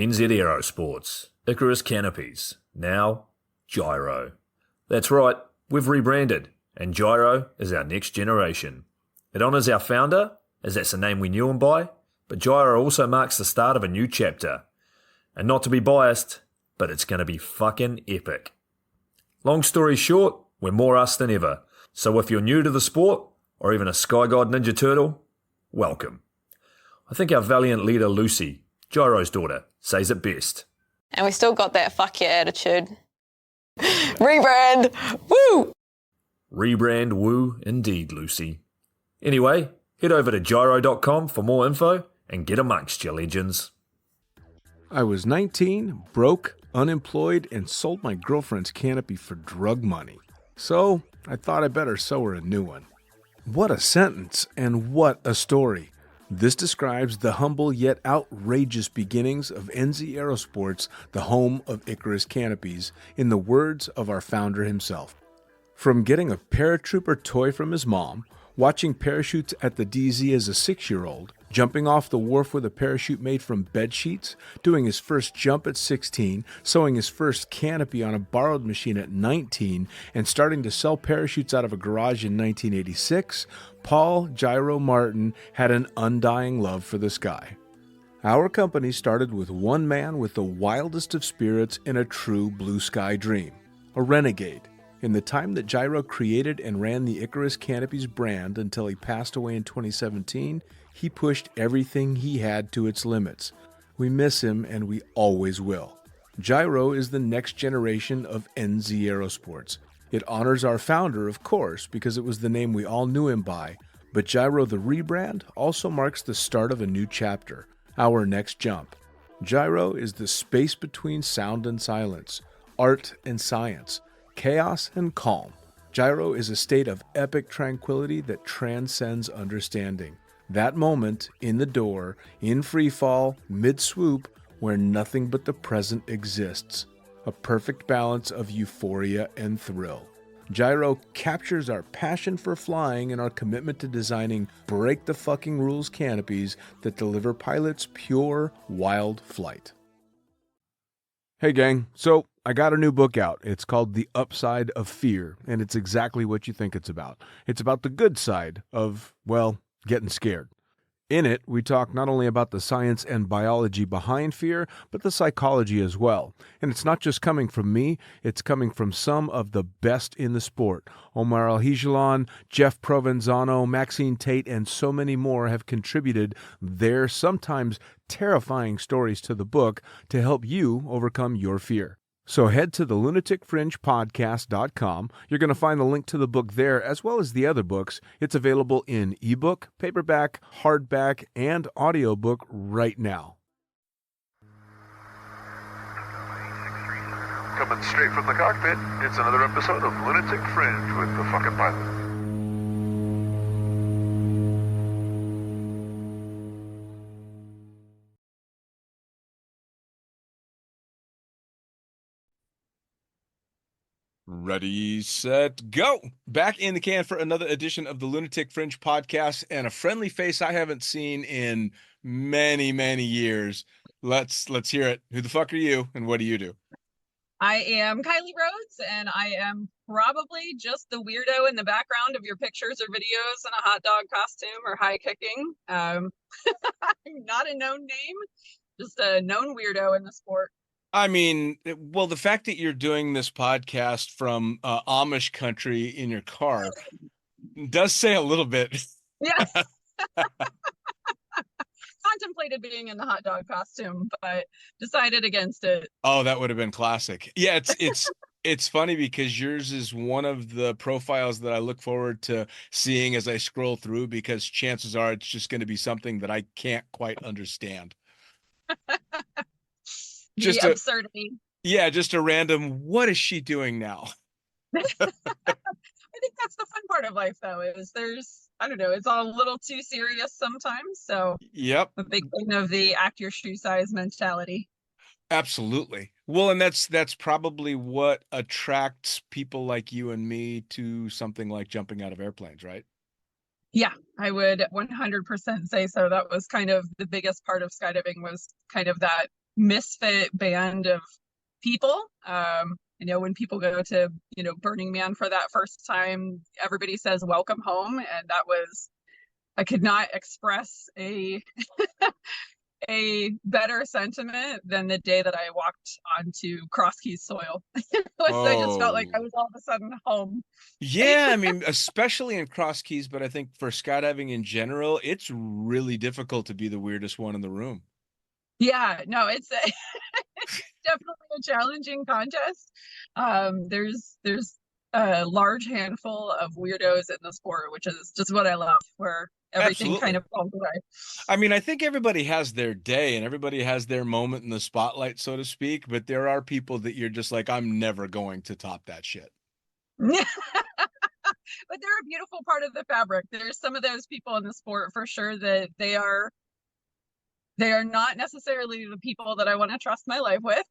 NZ Aerosports, Icarus Canopies, now Gyro. That's right, we've rebranded, and Gyro is our next generation. It honours our founder, as that's the name we knew him by, but Gyro also marks the start of a new chapter. And not to be biased, but it's going to be fucking epic. Long story short, we're more us than ever, so if you're new to the sport, or even a Sky God Ninja Turtle, welcome. I think our valiant leader Lucy, Gyro's daughter, says it best. And we still got that fuck yeah attitude. Rebrand! Woo! Rebrand woo indeed, Lucy. Anyway, head over to gyro.com for more info and get amongst you legends. I was 19, broke, unemployed, and sold my girlfriend's canopy for drug money. So I thought I better sew her a new one. What a sentence, and what a story. This describes the humble yet outrageous beginnings of NZ Aerosports, the home of Icarus Canopies, in the words of our founder himself. From getting a paratrooper toy from his mom, watching parachutes at the DZ as a 6-year-old, jumping off the wharf with a parachute made from bed sheets, doing his first jump at 16, sewing his first canopy on a borrowed machine at 19, and starting to sell parachutes out of a garage in 1986, Paul Gyro Martin had an undying love for the sky. Our company started with one man with the wildest of spirits and a true blue sky dream, a renegade. In the time that Gyro created and ran the Icarus Canopies brand until he passed away in 2017, he pushed everything he had to its limits. We miss him, and we always will. Gyro is the next generation of NZ Aerosports. It honors our founder, of course, because it was the name we all knew him by, but Gyro the rebrand also marks the start of a new chapter, our next jump. Gyro is the space between sound and silence, art and science, chaos and calm. Gyro is a state of epic tranquility that transcends understanding. That moment, in the door, in free fall, mid-swoop, where nothing but the present exists. A perfect balance of euphoria and thrill. Gyro captures our passion for flying and our commitment to designing break-the-fucking-rules canopies that deliver pilots pure, wild flight. Hey gang, so I got a new book out. It's called The Upside of Fear, and it's exactly what you think it's about. It's about the good side of, well, getting scared. In it, we talk not only about the science and biology behind fear, but the psychology as well. And it's not just coming from me, it's coming from some of the best in the sport. Omar Alhigelan, Jeff Provenzano, Maxine Tate, and so many more have contributed their sometimes terrifying stories to the book to help you overcome your fear. So head to the lunaticfringepodcast.com. You're going to find the link to the book there, as well as the other books. It's available in ebook, paperback, hardback, and audiobook right now. Coming straight from the cockpit, it's another episode of Lunatic Fringe with the fucking pilot. Ready, set, go! Back in the can for another edition of the Lunatic Fringe podcast, and a friendly face I haven't seen in many, many years. Let's hear it. Who the fuck are you, and what do you do? I am Kylie Rhodes, and I am probably just the weirdo in the background of your pictures or videos in a hot dog costume or high kicking. I'm not a known name, just a known weirdo in the sport. I mean, well, the fact that you're doing this podcast from Amish country in your car does say a little bit. Yes. Contemplated being in the hot dog costume, but decided against it. Oh, that would have been classic. Yeah, it's funny because yours is one of the profiles that I look forward to seeing as I scroll through, because chances are it's just going to be something that I can't quite understand. Just absurdity. Yeah, just a random, what is she doing now? I think that's the fun part of life, though, is I don't know, it's all a little too serious sometimes. So yep, a big thing of the act your shoe size mentality. Absolutely. Well, and that's probably what attracts people like you and me to something like jumping out of airplanes, right? Yeah, I would 100% say so. That was kind of the biggest part of skydiving, was kind of that misfit band of people. When people go to, Burning Man for that first time, everybody says welcome home. And I could not express a better sentiment than the day that I walked onto Crosskeys soil. I just felt like I was all of a sudden home. Yeah, I mean, especially in Crosskeys, but I think for skydiving in general, it's really difficult to be the weirdest one in the room. Yeah, no, it's definitely a challenging contest. There's a large handful of weirdos in the sport, which is just what I love, where everything kind of falls away. I mean, I think everybody has their day and everybody has their moment in the spotlight, so to speak, but there are people that you're just like, I'm never going to top that shit. But they're a beautiful part of the fabric. There's some of those people in the sport for sure that they are not necessarily the people that I want to trust my life with.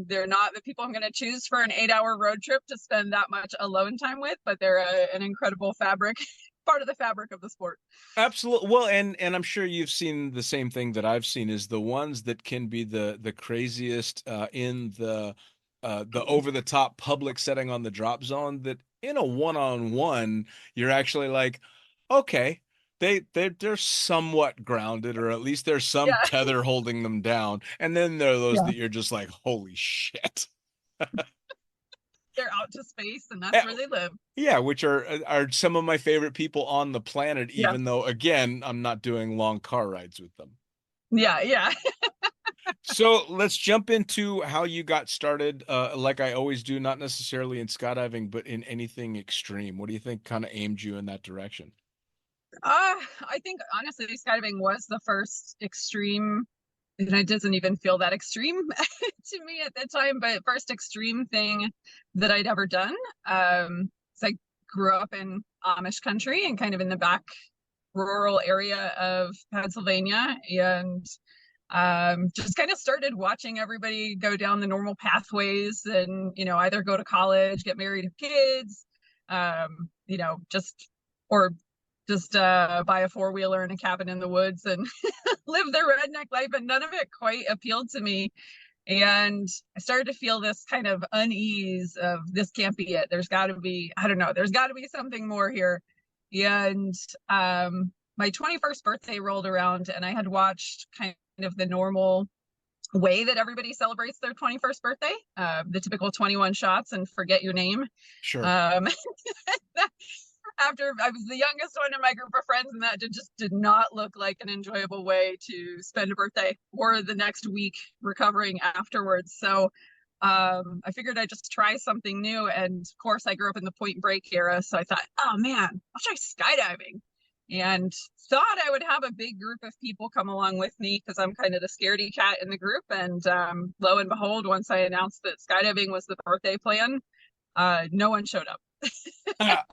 They're not the people I'm going to choose for an 8-hour road trip to spend that much alone time with, but they're an incredible fabric, part of the fabric of the sport. Absolutely. Well, and I'm sure you've seen the same thing that I've seen, is the ones that can be the craziest in the over the top public setting on the drop zone, that in a one-on-one you're actually like, okay, they're somewhat grounded, or at least there's some tether holding them down. And then there are those that you're just like, holy shit. They're out to space, and that's where they live. Yeah, which are some of my favorite people on the planet, even though, again, I'm not doing long car rides with them. Yeah. So let's jump into how you got started, like I always do, not necessarily in skydiving, but in anything extreme. What do you think kind of aimed you in that direction? I think, honestly, skydiving was the first extreme, and it doesn't even feel that extreme to me at the time, but first extreme thing that I'd ever done. So I grew up in Amish country and kind of in the back rural area of Pennsylvania, and just kind of started watching everybody go down the normal pathways and, either go to college, get married, have kids, just buy a four-wheeler in a cabin in the woods and live the redneck life. And none of it quite appealed to me. And I started to feel this kind of unease of, this can't be it. There's got to be, I don't know, there's got to be something more here. And my 21st birthday rolled around, and I had watched kind of the normal way that everybody celebrates their 21st birthday, the typical 21 shots and forget your name. Sure. After I was the youngest one in my group of friends, and that just did not look like an enjoyable way to spend a birthday or the next week recovering afterwards. So I figured I'd just try something new. And of course, I grew up in the Point Break era, so I thought, oh man, I'll try skydiving. And thought I would have a big group of people come along with me, because I'm kind of the scaredy cat in the group. And lo and behold, once I announced that skydiving was the birthday plan, no one showed up. But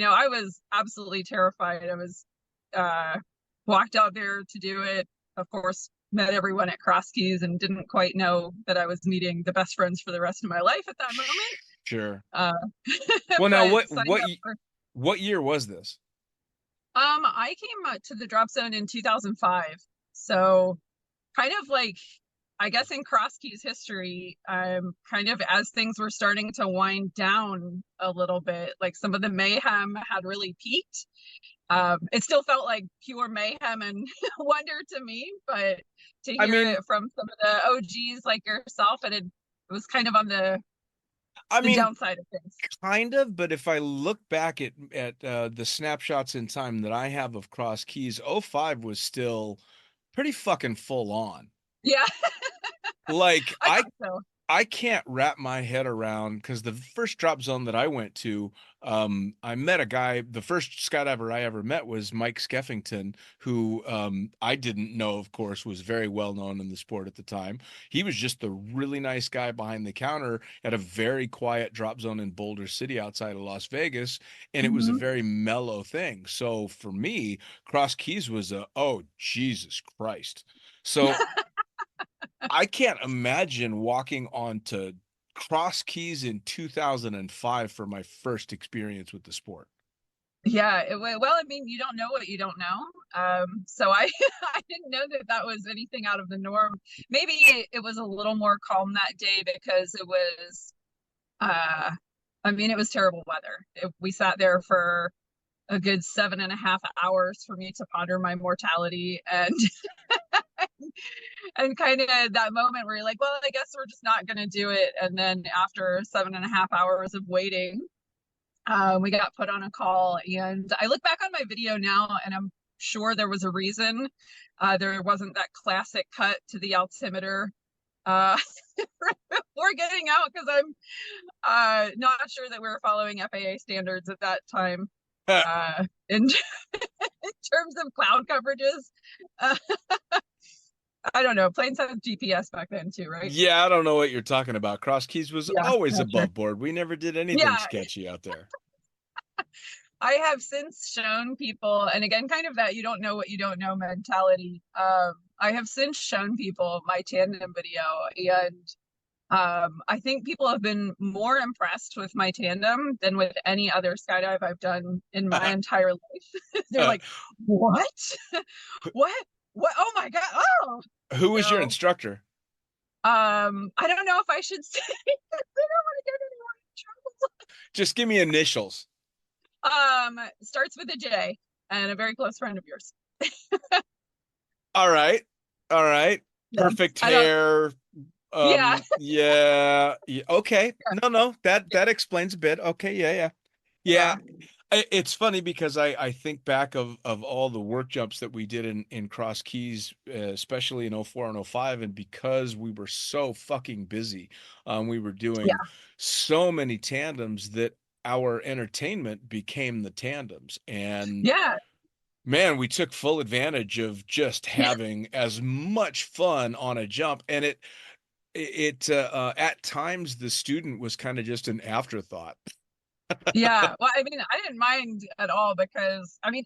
I was absolutely terrified. I was walked out there to do it. Of course, met everyone at Crosskeys and didn't quite know that I was meeting the best friends for the rest of my life at that moment. Sure. Well, now what year was this? I came to the drop zone in 2005. So kind of like, I guess, in Crosskeys history, kind of as things were starting to wind down a little bit, like some of the mayhem had really peaked. It still felt like pure mayhem and wonder to me, but to hear it from some of the OGs like yourself, and it was kind of on the downside of things. Kind of, but if I look back at the snapshots in time that I have of Crosskeys, 05 was still pretty fucking full on. Yeah. Like I can't wrap my head around, because the first drop zone that I went to, I met a guy. The first skydiver I ever met was Mike Skeffington, who I didn't know, of course, was very well known in the sport at the time. He was just the really nice guy behind the counter at a very quiet drop zone in Boulder City outside of Las Vegas, and it was a very mellow thing. So for me, Crosskeys was oh, Jesus Christ. So I can't imagine walking onto Crosskeys in 2005 for my first experience with the sport. Yeah, well, I mean, you don't know what you don't know. So I I didn't know that that was anything out of the norm. Maybe it was a little more calm that day because it was, uh, I mean, it was terrible weather. We sat there for a good 7.5 hours for me to ponder my mortality and and kind of that moment where you're like, well, I guess we're just not going to do it. And then after 7.5 hours of waiting, we got put on a call, and I look back on my video now and I'm sure there was a reason. There wasn't that classic cut to the altimeter before getting out because I'm not sure that we were following FAA standards at that time in terms of cloud coverages. Uh, I don't know. Planes had GPS back then too, right? Yeah, I don't know what you're talking about. Crosskeys was Yeah, always not sure. above board. We never did anything Yeah, sketchy out there. I have since shown people, and again, kind of that you don't know what you don't know mentality. I have since shown people my tandem video, and I think people have been more impressed with my tandem than with any other skydive I've done in my entire life. They're like, "What? What? What? Oh my God! Oh!" Who was your So, instructor? I don't know if I should say. I don't want to get anyone in trouble. Just give me initials. Starts with a J, and a very close friend of yours. All right. All right. Yeah. Perfect I don't. hair. Yeah. Yeah. Okay. No. That explains a bit. Okay. Yeah. Yeah. It's funny because I think back of all the work jumps that we did in Crosskeys, especially in '04 and '05, and because we were so fucking busy, we were Yeah. doing so many tandems that our entertainment became the tandems. And Yeah. man, we took full advantage of just having as much fun on a jump. And at times the student was kind of just an afterthought. Yeah. Well, I mean, I didn't mind at all because, I mean,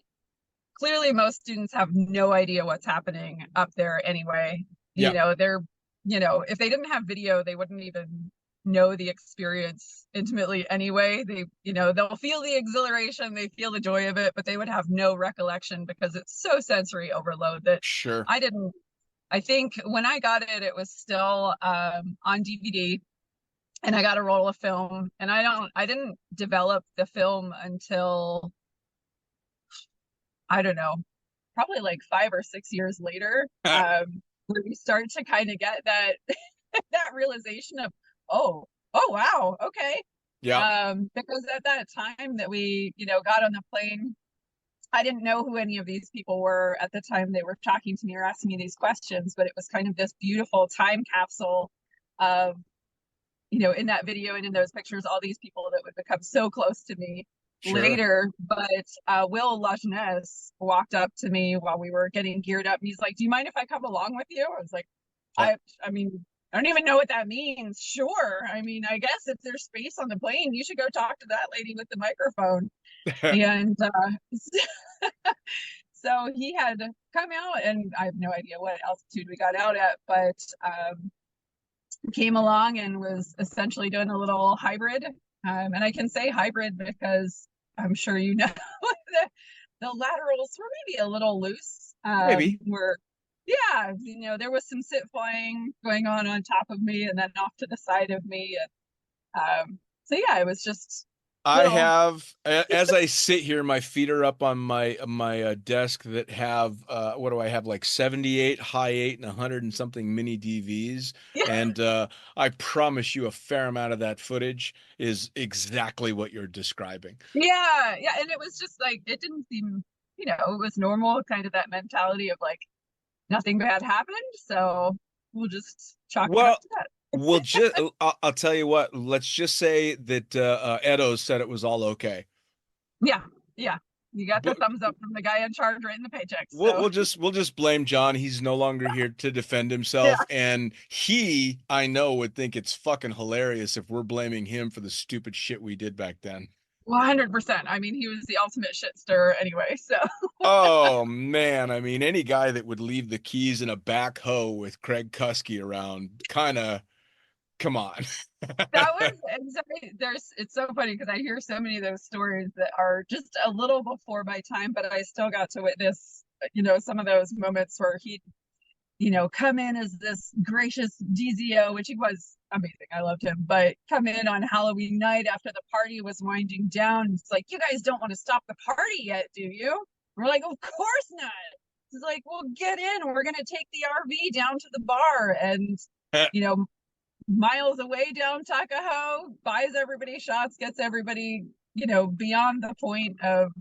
clearly most students have no idea what's happening up there anyway. Yeah, If they didn't have video, they wouldn't even know the experience intimately anyway. They'll feel the exhilaration, they feel the joy of it, but they would have no recollection because it's so sensory overload that sure. I didn't. I think when I got it, it was still on DVD, and I got a roll of film, and I didn't develop the film until, I don't know, probably like 5 or 6 years later, where you start to kind of get that that realization of, oh wow, okay. Yeah, Because at that time that we, got on the plane, I didn't know who any of these people were at the time they were talking to me or asking me these questions, but it was kind of this beautiful time capsule of, in that video and in those pictures, all these people that would become so close to me sure. later. But Will Lajeunesse walked up to me while we were getting geared up, and he's like, "Do you mind if I come along with you?" I was like, I mean, I don't even know what that means. Sure. I mean, I guess if there's space on the plane, you should go talk to that lady with the microphone. And so he had come out, and I have no idea what altitude we got out at, but came along and was essentially doing a little hybrid. And I can say hybrid because I'm sure the laterals were maybe a little loose. Maybe. There was some sit flying going on top of me and then off to the side of me. And so yeah, it was just I have, as I sit here, my feet are up on my desk that have, what do I have, like 78 high 8 and 100 and something mini DVs. yeah. And I promise you a fair amount of that footage is exactly what you're describing. Yeah, and it was just like, it didn't seem, it was normal, kind of that mentality of like, nothing bad happened, so we'll just chalk it up to that. I'll tell you what, let's just say that Edo said it was all okay. Yeah. You got the thumbs up from the guy in charge writing the paychecks. We'll just blame John. He's no longer here to defend himself. Yeah. And I know, would think it's fucking hilarious if we're blaming him for the stupid shit we did back then. 100%. I mean, he was the ultimate shit stirrer anyway, so. Oh, man. I mean, any guy that would leave the keys in a backhoe with Craig Kuski around kind of Come on. That was exactly, it's so funny because I hear so many of those stories that are just a little before my time, but I still got to witness, some of those moments where he'd, come in as this gracious DZO, which he was amazing. I loved him, but come in on Halloween night after the party was winding down. It's like, you guys don't want to stop the party yet, do you? We're like, of course not. It's like, well, get in. We're going to take the RV down to the bar. And, miles away down Takaho, buys everybody shots, gets everybody, beyond the point of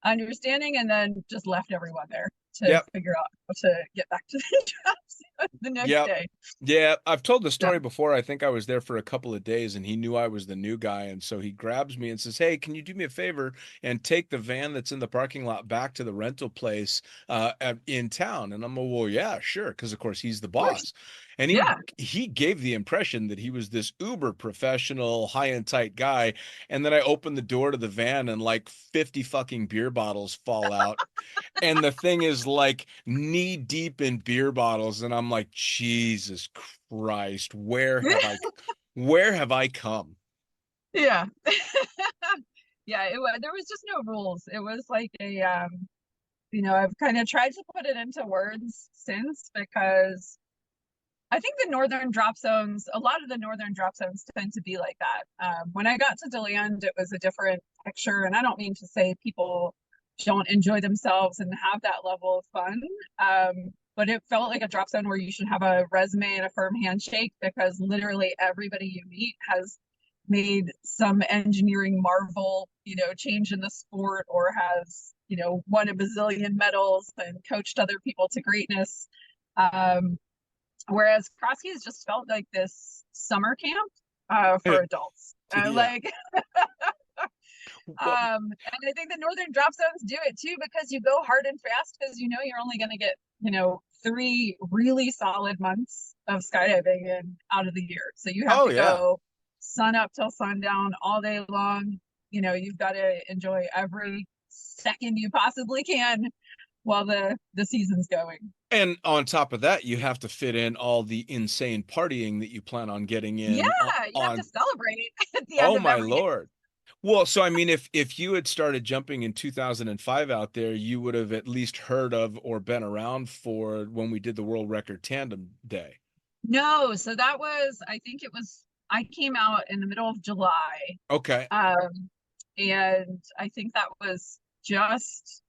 understanding, and then just left everyone there to figure out how to get back to the jobs the next day. Yeah, I've told the story before. I think I was there for a couple of days and he knew I was the new guy. And so he grabs me and says, hey, can you do me a favor and take the van that's in the parking lot back to the rental place in town? And I'm like, well, yeah, sure. Because, of course, he's the boss. And he gave the impression that he was this uber professional, high and tight guy. And then I opened the door to the van and like 50 fucking beer bottles fall out. And the thing is like knee deep in beer bottles. And I'm like, Jesus Christ, where have I come? Yeah. Yeah, there was just no rules. It was like I've kind of tried to put it into words since, because I think a lot of the northern drop zones tend to be like that. When I got to DeLand, it was a different picture, and I don't mean to say people don't enjoy themselves and have that level of fun, but it felt like a drop zone where you should have a resume and a firm handshake, because literally everybody you meet has made some engineering marvel, change in the sport, or has, won a bazillion medals and coached other people to greatness. Whereas Crosskeys just felt like this summer camp for adults. And I think the northern drop zones do it too, because you go hard and fast, because you're only going to get 3 really solid months of skydiving in out of the year. So you have to go sun up till sundown all day long. You've got to enjoy every second you possibly can while the season's going. And on top of that, you have to fit in all the insane partying that you plan on getting in. Yeah, you have to celebrate at the end of my every Lord. Well, so I mean, if you had started jumping in 2005 out there, you would have at least heard of or been around for when we did the world record tandem day. No, so that was, I came out in the middle of July. Okay. And I think that was just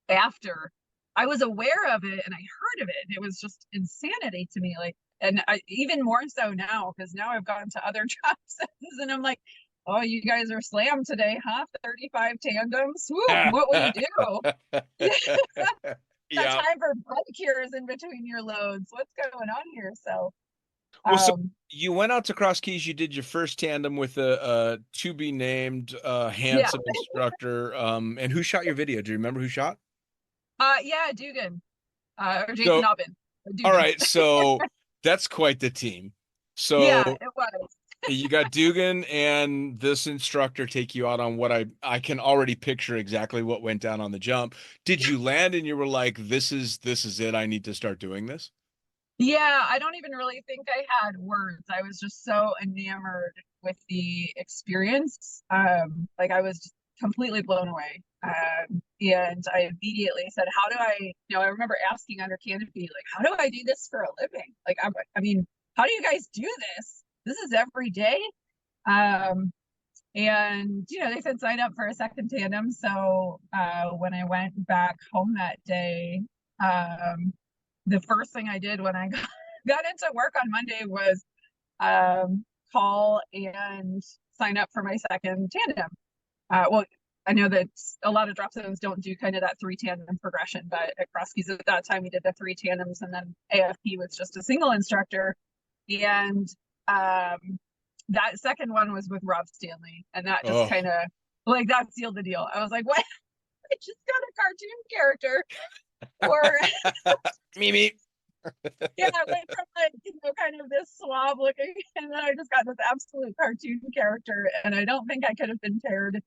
after I was aware of it and I heard of it. And it was just insanity to me. And even more so now, because now I've gone to other job centers and I'm like, oh, you guys are slammed today, huh? 35 tandems. Woo, what will you do? Time for break cures in between your loads. What's going on here? So, so you went out to Crosskeys. You did your first tandem with a to be named handsome instructor. And who shot your video? Do you remember who shot? Dugan, or Jason Aubin. All right, so that's quite the team. So yeah, it was. You got Dugan and this instructor take you out on what I can already picture exactly what went down on the jump. Did you land and you were like, this is it, I need to start doing this? Yeah, I don't even really think I had words. I was just so enamored with the experience. I was just completely blown away. And I immediately said, how do I remember asking under canopy, how do I do this for a living? I mean, how do you guys do this? This is every day. And, they said sign up for a second tandem. So when I went back home that day, the first thing I did when I got into work on Monday was call and sign up for my second tandem. I know that a lot of drop zones don't do kind of that 3 tandem progression, but at Crosskeys at that time we did the 3 tandems, and then AFP was just a single instructor. And that second one was with Rob Stanley, and that just kind of that sealed the deal. I was like, what? I just got a cartoon character, or Mimi. Yeah, I went from kind of this suave looking, and then I just got this absolute cartoon character, and I don't think I could have been paired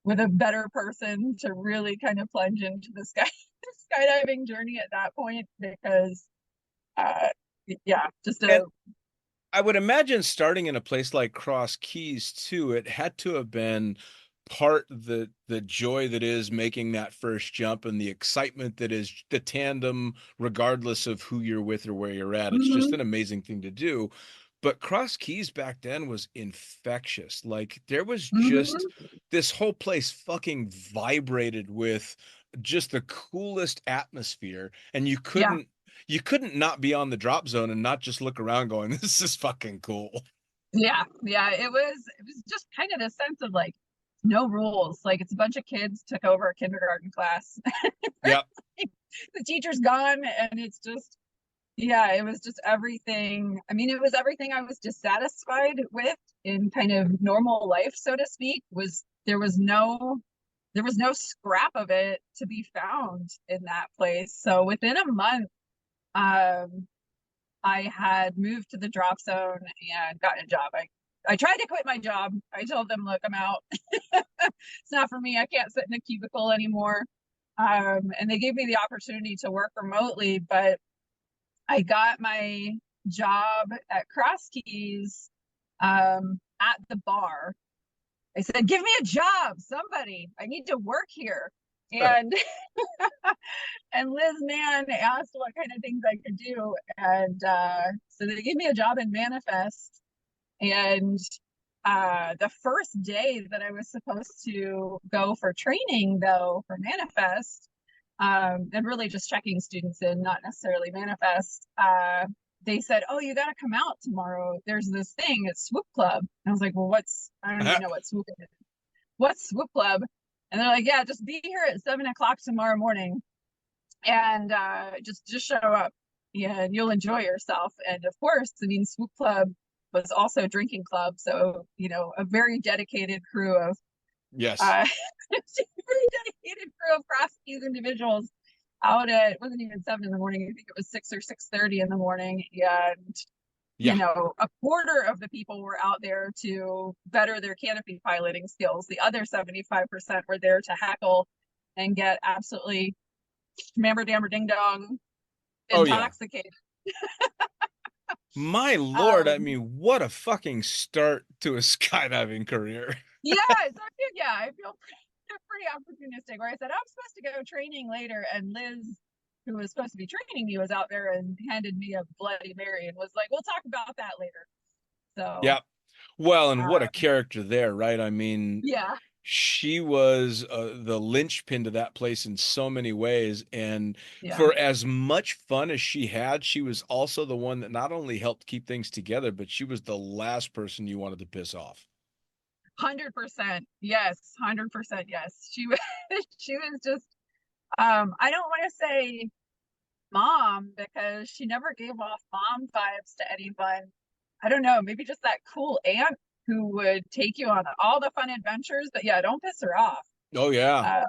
with a better person to really kind of plunge into the skydiving journey at that point, because just I would imagine starting in a place like Crosskeys too, it had to have been part the joy that is making that first jump and the excitement that is the tandem, regardless of who you're with or where you're at. It's just Hmm. an amazing thing to do. But Crosskeys back then was infectious. Like there was just Hmm. this whole place fucking vibrated with just the coolest atmosphere, and Yeah. you couldn't not be on the drop zone and not just look around going, this is fucking cool. Yeah. Yeah. It was just kind of the sense of like no rules. Like it's a bunch of kids took over a kindergarten class. Yep. The teacher's gone, and it's just, yeah, it was just everything. I mean, it was everything I was dissatisfied with in kind of normal life, so to speak. Was there was no scrap of it to be found in that place. So within a month, um, I had moved to the drop zone and gotten a job. I tried to quit my job. I told them, look, I'm out. It's not for me. I can't sit in a cubicle anymore. And they gave me the opportunity to work remotely, but I got my job at Crosskeys at the bar. I said, give me a job, somebody. I need to work here. And and Liz Mann asked what kind of things I could do. And so they gave me a job in Manifest. And the first day that I was supposed to go for training, though, for Manifest, and really just checking students in, not necessarily Manifest, they said, oh, you got to come out tomorrow. There's this thing at Swoop Club. And I was like, well, I don't even know what Swoop is. What's Swoop Club? And they're like, yeah, just be here at 7 o'clock tomorrow morning, and just show up, yeah, and you'll enjoy yourself. And of course, I mean, Swoop Club was also a drinking club, so a very dedicated crew of Yes. very dedicated crew of Crosskeys individuals out at, it wasn't even 7 in the morning, I think it was 6 or 6:30 in the morning. And Yeah. a quarter of the people were out there to better their canopy piloting skills. The other 75% were there to heckle and get absolutely mammer dammer ding dong Oh yeah. intoxicated. My Lord, I Um, mean, what a fucking start to a skydiving career. yes, I feel pretty opportunistic. Where I said I'm supposed to go training later, and Liz, who was supposed to be training me, was out there and handed me a Bloody Mary and was like, "We'll talk about that later." So, Yeah. Well, and what a um, character there, right? I mean, yeah, she was the linchpin to that place in so many ways. And yeah, for as much fun as she had, she was also the one that not only helped keep things together, but she was the last person you wanted to piss off. 100%, yes, 100%, yes. She was, she was just, I don't want to say mom because she never gave off mom vibes to anyone. I don't know, maybe just that cool aunt who would take you on all the fun adventures. But yeah, don't piss her off. Oh yeah.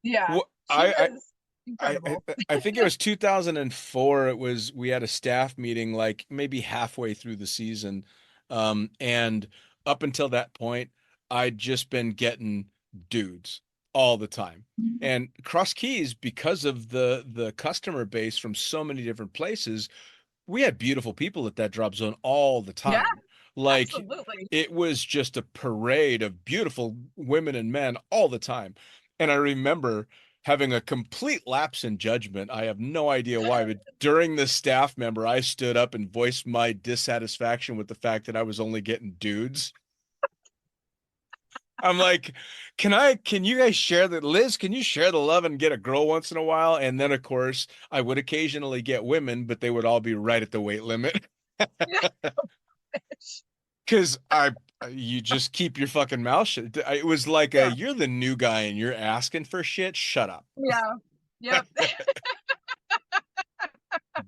Yeah, Well, she I, was I incredible. I think it was 2004. It was we had a staff meeting like maybe halfway through the season, and up until that point, I'd just been getting dudes all the time. And Cross Keys, because of the customer base from so many different places, we had beautiful people at that drop zone all the Yeah, time. Like absolutely. it was just a parade of beautiful women and men all the time. And I remember having a complete lapse in judgment. I have no idea why, but during the staff member, I stood up and voiced my dissatisfaction with the fact that I was only getting dudes. I'm like, can you guys share that? Liz, can you share the love and get a girl once in a while? And then, of course, I would occasionally get women, but they would all be right at the weight limit. Because you just keep your fucking mouth shut. It was like, Yeah, you're the new guy and you're asking for shit. Shut up. yeah, yep.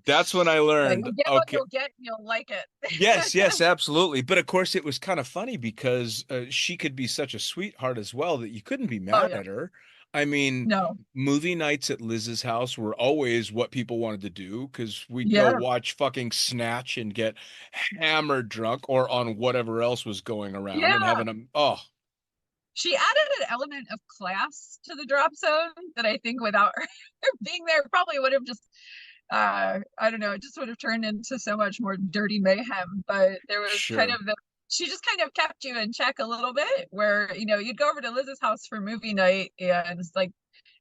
That's when I Yeah, learned, you'll get what okay, you'll get, and you'll like it. yes, absolutely. But of course, it was kind of funny because she could be such a sweetheart as well that you couldn't be Oh mad yeah, at her. I mean, no, movie nights at Liz's house were always what people wanted to do because we'd go yeah, watch fucking Snatch and get hammered drunk or on whatever else was going around and yeah. having oh, She added an element of class to the drop zone that I think without her being there probably would have just I don't know, it just would have turned into so much more dirty mayhem. But there was kind Sure. of she just kind of kept you in check a little bit, where you'd go over to Liz's house for movie night, and it's like,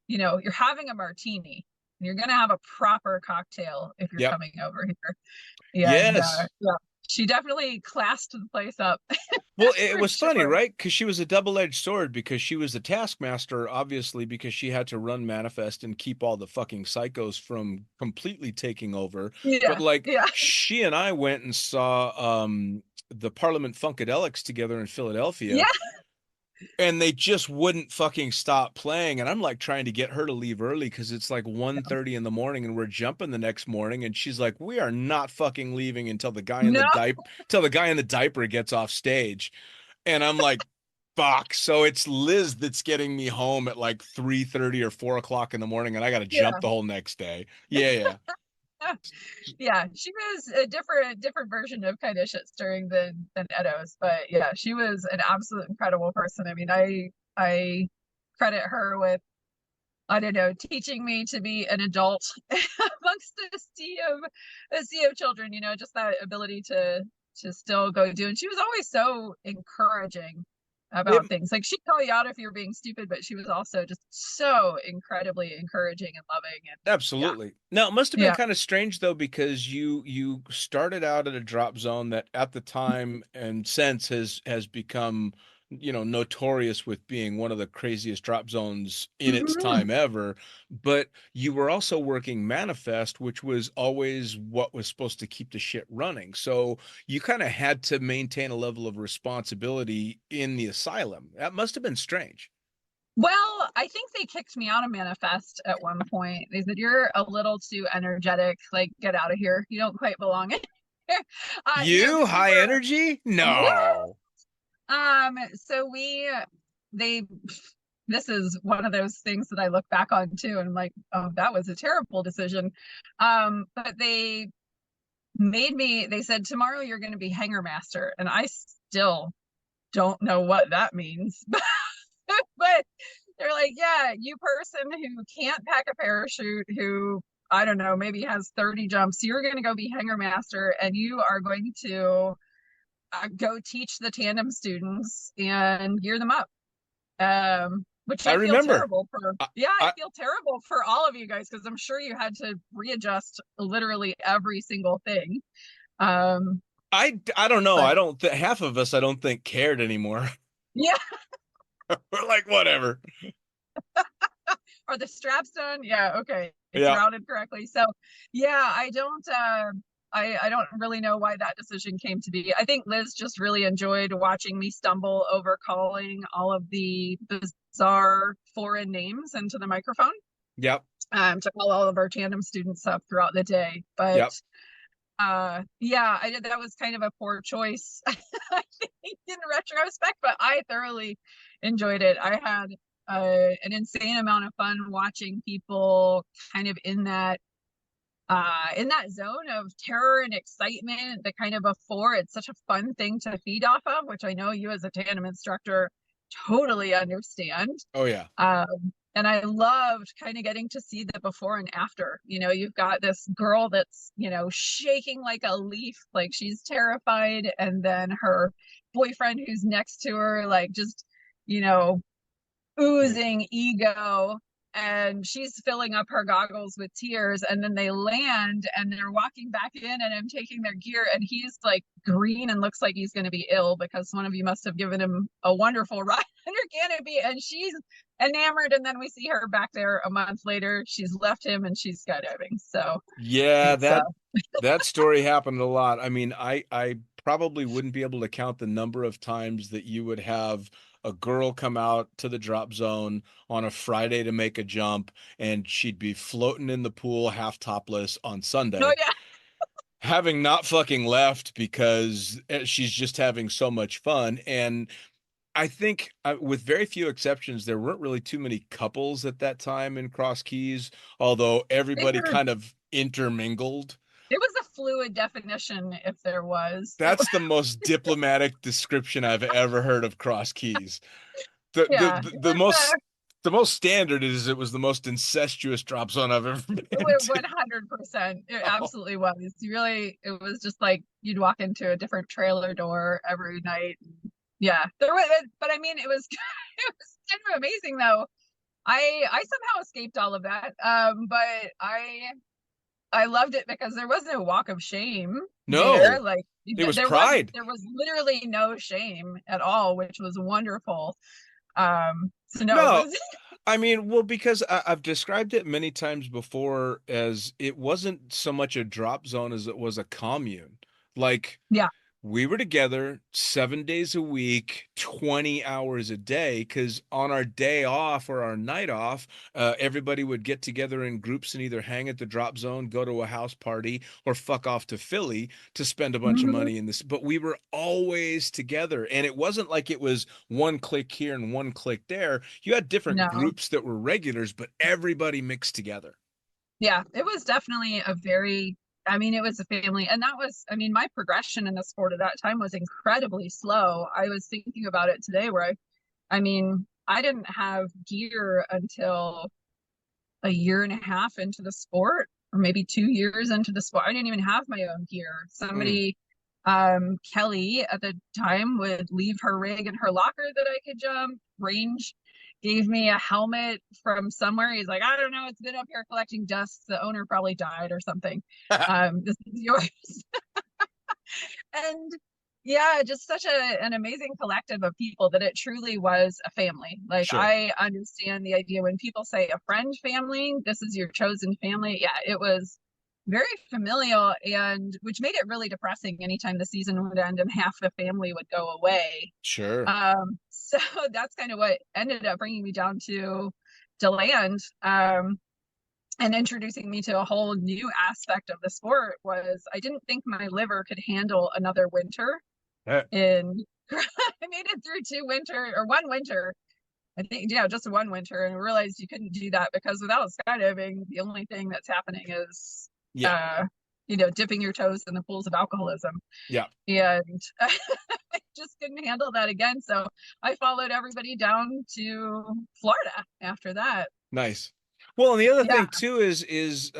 you're having a martini, and you're gonna have a proper cocktail if you're Yep. coming over here. And Yes. yeah, she definitely classed the place up. Well, it For was funny, sure. right? Because she was a double-edged sword because she was the taskmaster, obviously, because she had to run Manifest and keep all the fucking psychos from completely taking over. But Yeah, like, yeah, she and I went and saw the Parliament Funkadelics together in Philadelphia, yeah. and they just wouldn't fucking stop playing. And I'm like trying to get her to leave early because it's like 1:30 in the morning and we're jumping the next morning. And she's like, we are not fucking leaving until the guy in the No, diaper till the guy in the diaper gets off stage. And I'm like, fuck. So it's Liz that's getting me home at like 3:30 or 4 o'clock in the morning, and I gotta jump yeah. the whole next day. Yeah, yeah. Yeah, she was a different version of kind of shit stirring than Edo's, but yeah, she was an absolute incredible person. I mean, I credit her with, I don't know, teaching me to be an adult amongst a sea of children. Just that ability to still go do. And she was always so encouraging It about things. Like, she'd call you out if you're being stupid, but she was also just so incredibly encouraging and loving. And yeah, Absolutely. Now, it must have been yeah. kind of strange though, because you started out at a drop zone that at the time and since has become, notorious with being one of the craziest drop zones in its Mhm. time ever. But you were also working Manifest, which was always what was supposed to keep the shit running. So you kind of had to maintain a level of responsibility in the asylum. That must have been strange. Well, I think they kicked me out of Manifest at one point. They said, "You're a little too energetic. Like, get out of here. You don't quite belong in here." You Because we high were, energy? yeah. No. So they, this is one of those things that I look back on too, and I'm like, oh, that was a terrible decision. But they said, tomorrow you're going to be hangar master, and I still don't know what that means. But they're like, yeah, you person who can't pack a parachute, who, I don't know, maybe has 30 jumps, you're going to go be hangar master, and you are going to go teach the tandem students and gear them up. Which I I feel remember. terrible for. I, Yeah, I I, feel terrible for all of you guys, because I'm sure you had to readjust literally every single thing. Um, I don't know. but I don't half of us I don't think cared anymore. yeah, We're like, whatever. are the straps done? Yeah, okay. It's Yeah. routed correctly. So yeah, I don't really know why that decision came to be. I think Liz just really enjoyed watching me stumble over calling all of the bizarre foreign names into the microphone, Yep. to call all of our tandem students up throughout the day. But Yep. yeah, I did. That was kind of a poor choice, I think, in retrospect, but I thoroughly enjoyed it. I had an insane amount of fun watching people kind of in that zone of terror and excitement, the kind of before. It's such a fun thing to feed off of, which I know you as a tandem instructor totally understand. Oh yeah. And I loved kind of getting to see the before and after. You've got this girl that's, shaking like a leaf, like she's terrified, and then her boyfriend who's next to her, like just, you know, oozing ego, and she's filling up her goggles with tears, and then they land and they're walking back in, and I'm taking their gear, and he's like green and looks like he's going to be ill because one of you must have given him a wonderful ride under canopy, and she's enamored. And then we see her back there a month later, she's left him and she's skydiving. So Yeah, it's that story happened a lot. I mean, I probably wouldn't be able to count the number of times that you would have a girl come out to the drop zone on a Friday to make a jump, and she'd be floating in the pool half topless on oh Sunday, yeah. having not fucking left because she's just having so much fun. And I think, with very few exceptions, there weren't really too many couples at that time in Crosskeys, although they everybody were kind of intermingled. it was a fluid definition, if there was. That's the most diplomatic description I've ever heard of Crosskeys. The, the Yeah, the it the was most The most standard is it was the most incestuous drop zone I've ever been It to. 100%. It Oh, absolutely was. It was just like you'd walk into a different trailer door every night. Yeah, there was, but I mean, it was it was kind of amazing though. I somehow escaped all of that, but I loved it because there was no walk of shame there. no, Like it was pride. there was literally no shame at all, which was wonderful. So no, it No, was I mean, well, because I've described it many times before as it wasn't so much a drop zone as it was a commune. Like, yeah. we were together 7 days a week, 20 hours a day, because on our day off or our night off, everybody would get together in groups and either hang at the drop zone, go to a house party, or fuck off to Philly to spend a bunch of Mhm. money in this. But we were always together. And it wasn't like it was one click here and one click there. You had different No. groups that were regulars, but everybody mixed together. Yeah, it was definitely a very, I mean, it was a family. And that was, I mean, my progression in the sport at that time was incredibly slow. I was thinking about it today where I mean, I didn't have gear until a year and a half into the sport, or maybe 2 years into the sport. I didn't even have my own gear. Mm. Somebody, Kelly at the time would leave her rig in her locker that I could jump. Range gave me a helmet from somewhere. He's like, I don't know, it's been up here collecting dust. The owner probably died or something. This is yours. And yeah, just such an amazing collective of people that it truly was a family. Like Sure. I understand the idea when people say a friend family, this is your chosen family. Yeah, it was very familial, and which made it really depressing anytime the season would end and half the family would go away. Sure. So that's kind of what ended up bringing me down to DeLand. And introducing me to a whole new aspect of the sport was I didn't think my liver could handle another winter in I made it through 2 winter or 1 winter. I think, yeah, just 1 winter, and realized you couldn't do that because without skydiving, the only thing that's happening is Yeah. dipping your toes in the pools of alcoholism. Yeah. And I just couldn't handle that again. So I followed everybody down to Florida after that. Nice. Well, and the other Yeah. thing too is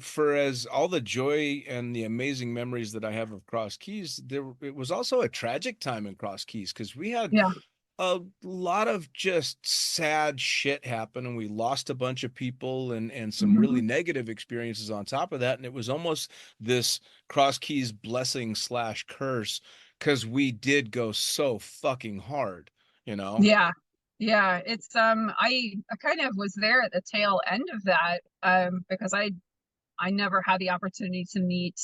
for as all the joy and the amazing memories that I have of Cross Keys, it was also a tragic time in Cross Keys because we had Yeah. a lot of just sad shit happen and we lost a bunch of people and some really Mhm. negative experiences on top of that. And it was almost this Cross Keys blessing / curse because we did go so fucking hard, you know? Yeah. Yeah, it's I kind of was there at the tail end of that because I never had the opportunity to meet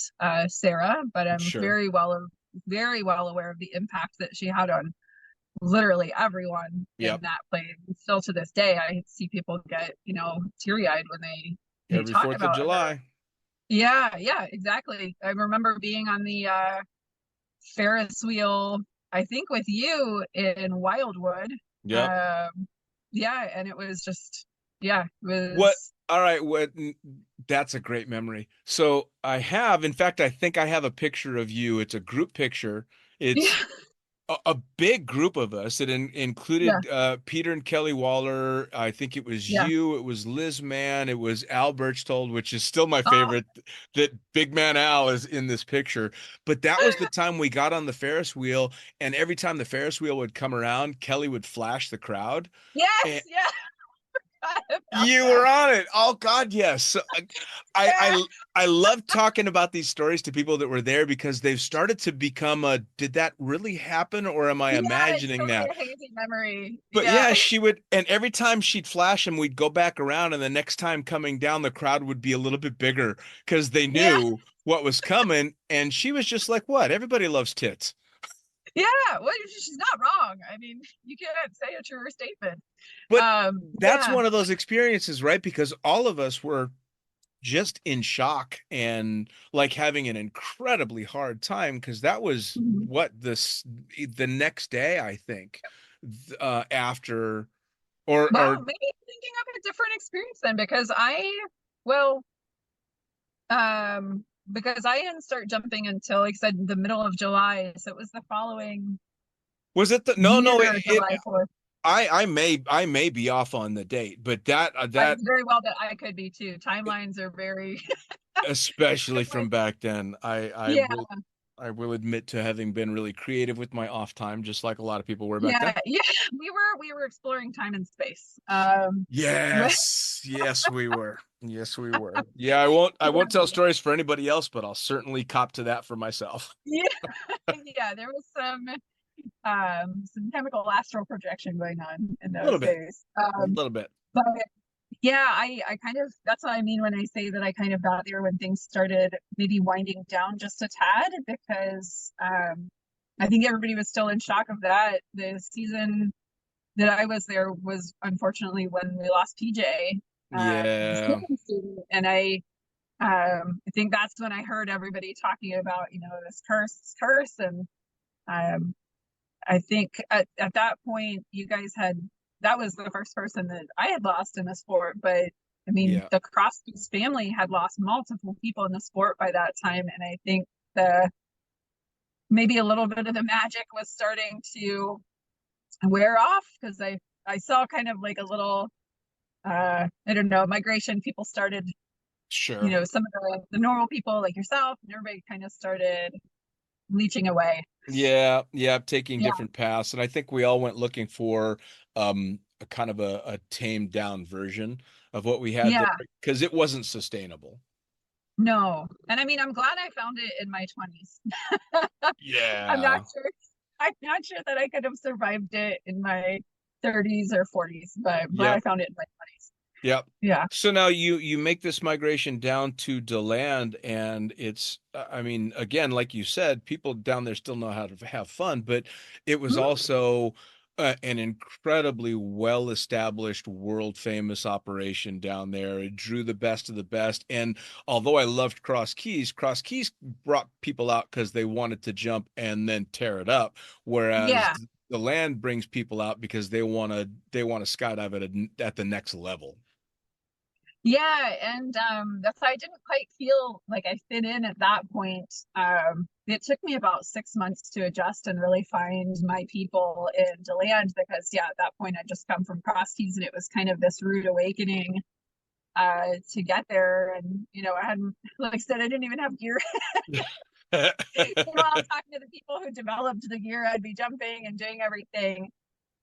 Sarah, but I'm Sure. very well aware of the impact that she had on literally everyone in Yep. that place. And still to this day, I see people get, teary-eyed when they Every talk 4th of about her. July. Yeah, yeah, exactly. I remember being on the Ferris wheel, I think with you in Wildwood. Yep. Yeah, and it was just, yeah, it What? was, All right. That's a great memory. So in fact, I think I have a picture of you. It's a group picture. yeah, It's a big group of us. It yeah, included Peter and Kelly Waller. I think it was yeah. you. It was Liz Mann. It was Al Birchtold, which is still my Oh, favorite. That Big Man Al is in this picture. But that was the time we got on the Ferris wheel, and every time the Ferris wheel would come around, Kelly would flash the crowd. yes, yeah, I forgot about You that. were on it. Oh God, yes. So, I Yeah, I I love talking about these stories to people that were there because they've started to become did that really happen or am I yeah, it's imagining totally that? a hazy memory. But Yeah, yeah, she would, and every time she'd flash him, we'd go back around, and the next time coming down, the crowd would be a little bit bigger because they yeah, knew what was coming. And she was just like, "What? Everybody loves tits." yeah. Well, she's not wrong. I mean, you can't say a truer statement. But that's Yeah. one of those experiences, right? Because all of us were just in shock and like having an incredibly hard time because that was Mhm. what the next day I think after Well, or maybe thinking of a different experience then well, because I didn't start jumping until, like I said, the middle of July. So it was the following was it the no year, no July 4th. I may be off on the date, but that It's very well that I could be too. Timelines are very especially from back then, yeah, I will admit to having been really creative with my off time, just like a lot of people were back then. yeah. We were exploring time and space. Yes, we were. Yes, we were. Yeah, I won't tell stories for anybody else, but I'll certainly cop to that for myself. Yeah, yeah. There was some chemical astral projection going on in A little those bit. days. A little bit. But yeah, I kind of, that's what I mean when I say that I kind of got there when things started maybe winding down just a tad, because I think everybody was still in shock of that. The season that I was there was unfortunately when we lost PJ, the Yeah. skipping student, and I think that's when I heard everybody talking about, this curse, and I think at that point you guys that was the first person that I had lost in the sport, but I mean Yeah. the Crosskeys family had lost multiple people in the sport by that time, and I think the maybe a little bit of the magic was starting to wear off, because I saw kind of like a little I don't know, migration. People started, Sure. some of the normal people like yourself and everybody kind of started leeching away. Yeah, taking Yeah, different paths. And I think we all went looking for a kind of a tamed down version of what we had there yeah, because it wasn't sustainable. no. And I mean, I'm glad I found it in my 20s. I'm not Yeah. sure. I'm not sure that I could have survived it in my 30s or 40s, but I'm glad I Yep. found it in my 20s. Yep. Yeah. So now you make this migration down to DeLand, and it's I mean, again, like you said, people down there still know how to have fun, but it was Mhm. also an incredibly well established, world famous operation down there. It drew the best of the best, and although I loved Cross Keys brought people out because they wanted to jump and then tear it up, whereas Yeah. the land brings people out because they want to skydive at the next level. Yeah, and that's why I didn't quite feel like I fit in at that point. It took me about 6 months to adjust and really find my people in DeLand, because yeah, at that point I just come from Crosskeys, and it was kind of this rude awakening to get there. And I hadn't, like I said, I didn't even have gear. I was talking to the people who developed the gear, I'd be jumping and doing everything.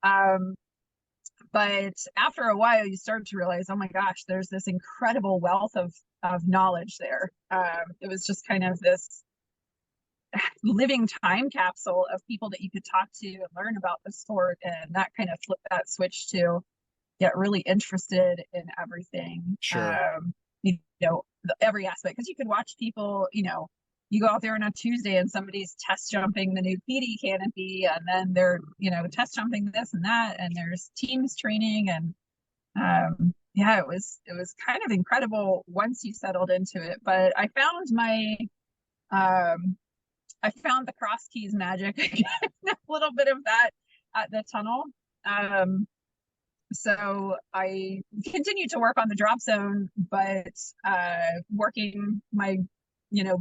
Um, but after a while you start to realize, oh my gosh, there's this incredible wealth of knowledge there. It was just kind of this living time capsule of people that you could talk to and learn about the sport, and that kind of flipped that switch to get really interested in everything. Sure. Every aspect, because you could watch people, you go out there on a Tuesday and somebody's test jumping the new PD canopy, and then they're, test jumping this and that, and there's teams training, and yeah, it was kind of incredible once you settled into it. But I found the Crosskeys magic, a little bit of that at the tunnel. So I continued to work on the drop zone, but working my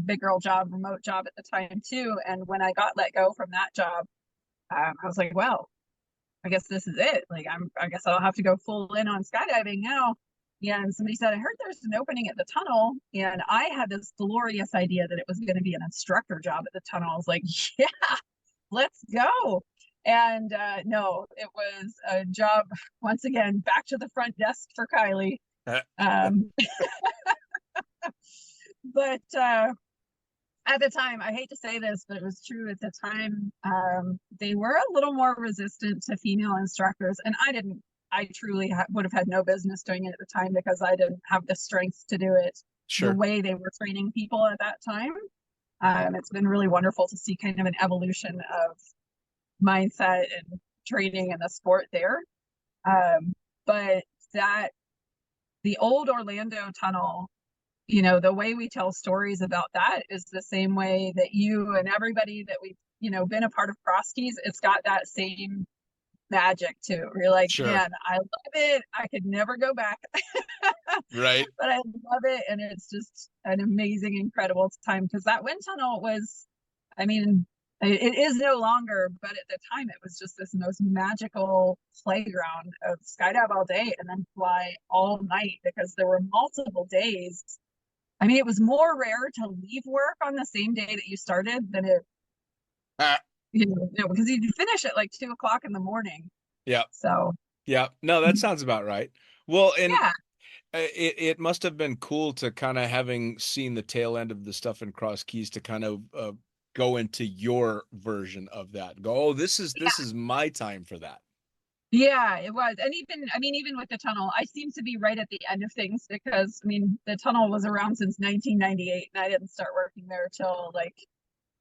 big girl job, remote job at the time too. And when I got let go from that job, I was like, well, I guess this is it. Like, I guess I'll have to go full in on skydiving now. Yeah, and somebody said, I heard there's an opening at the tunnel. And I had this glorious idea that it was going to be an instructor job at the tunnel. I was like, yeah, let's go. And no, it was a job, once again, back to the front desk for Kylie. Um, but at the time, I hate to say this, but it was true at the time, they were a little more resistant to female instructors. And I truly would have had no business doing it at the time, because I didn't have the strength to do it the Sure. way they were training people at that time. It's been really wonderful to see kind of an evolution of mindset and training in the sport there. But the old Orlando tunnel, the way we tell stories about that is the same way that you and everybody that we've, been a part of Crosskeys, it's got that same magic too. You're like, Sure. man, I love it. I could never go back, Right. but I love it. And it's just an amazing, incredible time, because that wind tunnel was, I mean, It is no longer, but at the time it was just this most magical playground of skydive all day and then fly all night, because there were multiple days. I mean, it was more rare to leave work on the same day that you started than it, Ah, because you'd finish at like 2 o'clock in the morning. yeah. So Yeah. No, that sounds about right. Well, and yeah, it must have been cool to kind of, having seen the tail end of the stuff in Crosskeys, to kind of go into your version of that. Go, oh, this is my time for that. yeah, it was. And even with the tunnel, I seem to be right at the end of things, because I mean, the tunnel was around since 1998 and I didn't start working there till like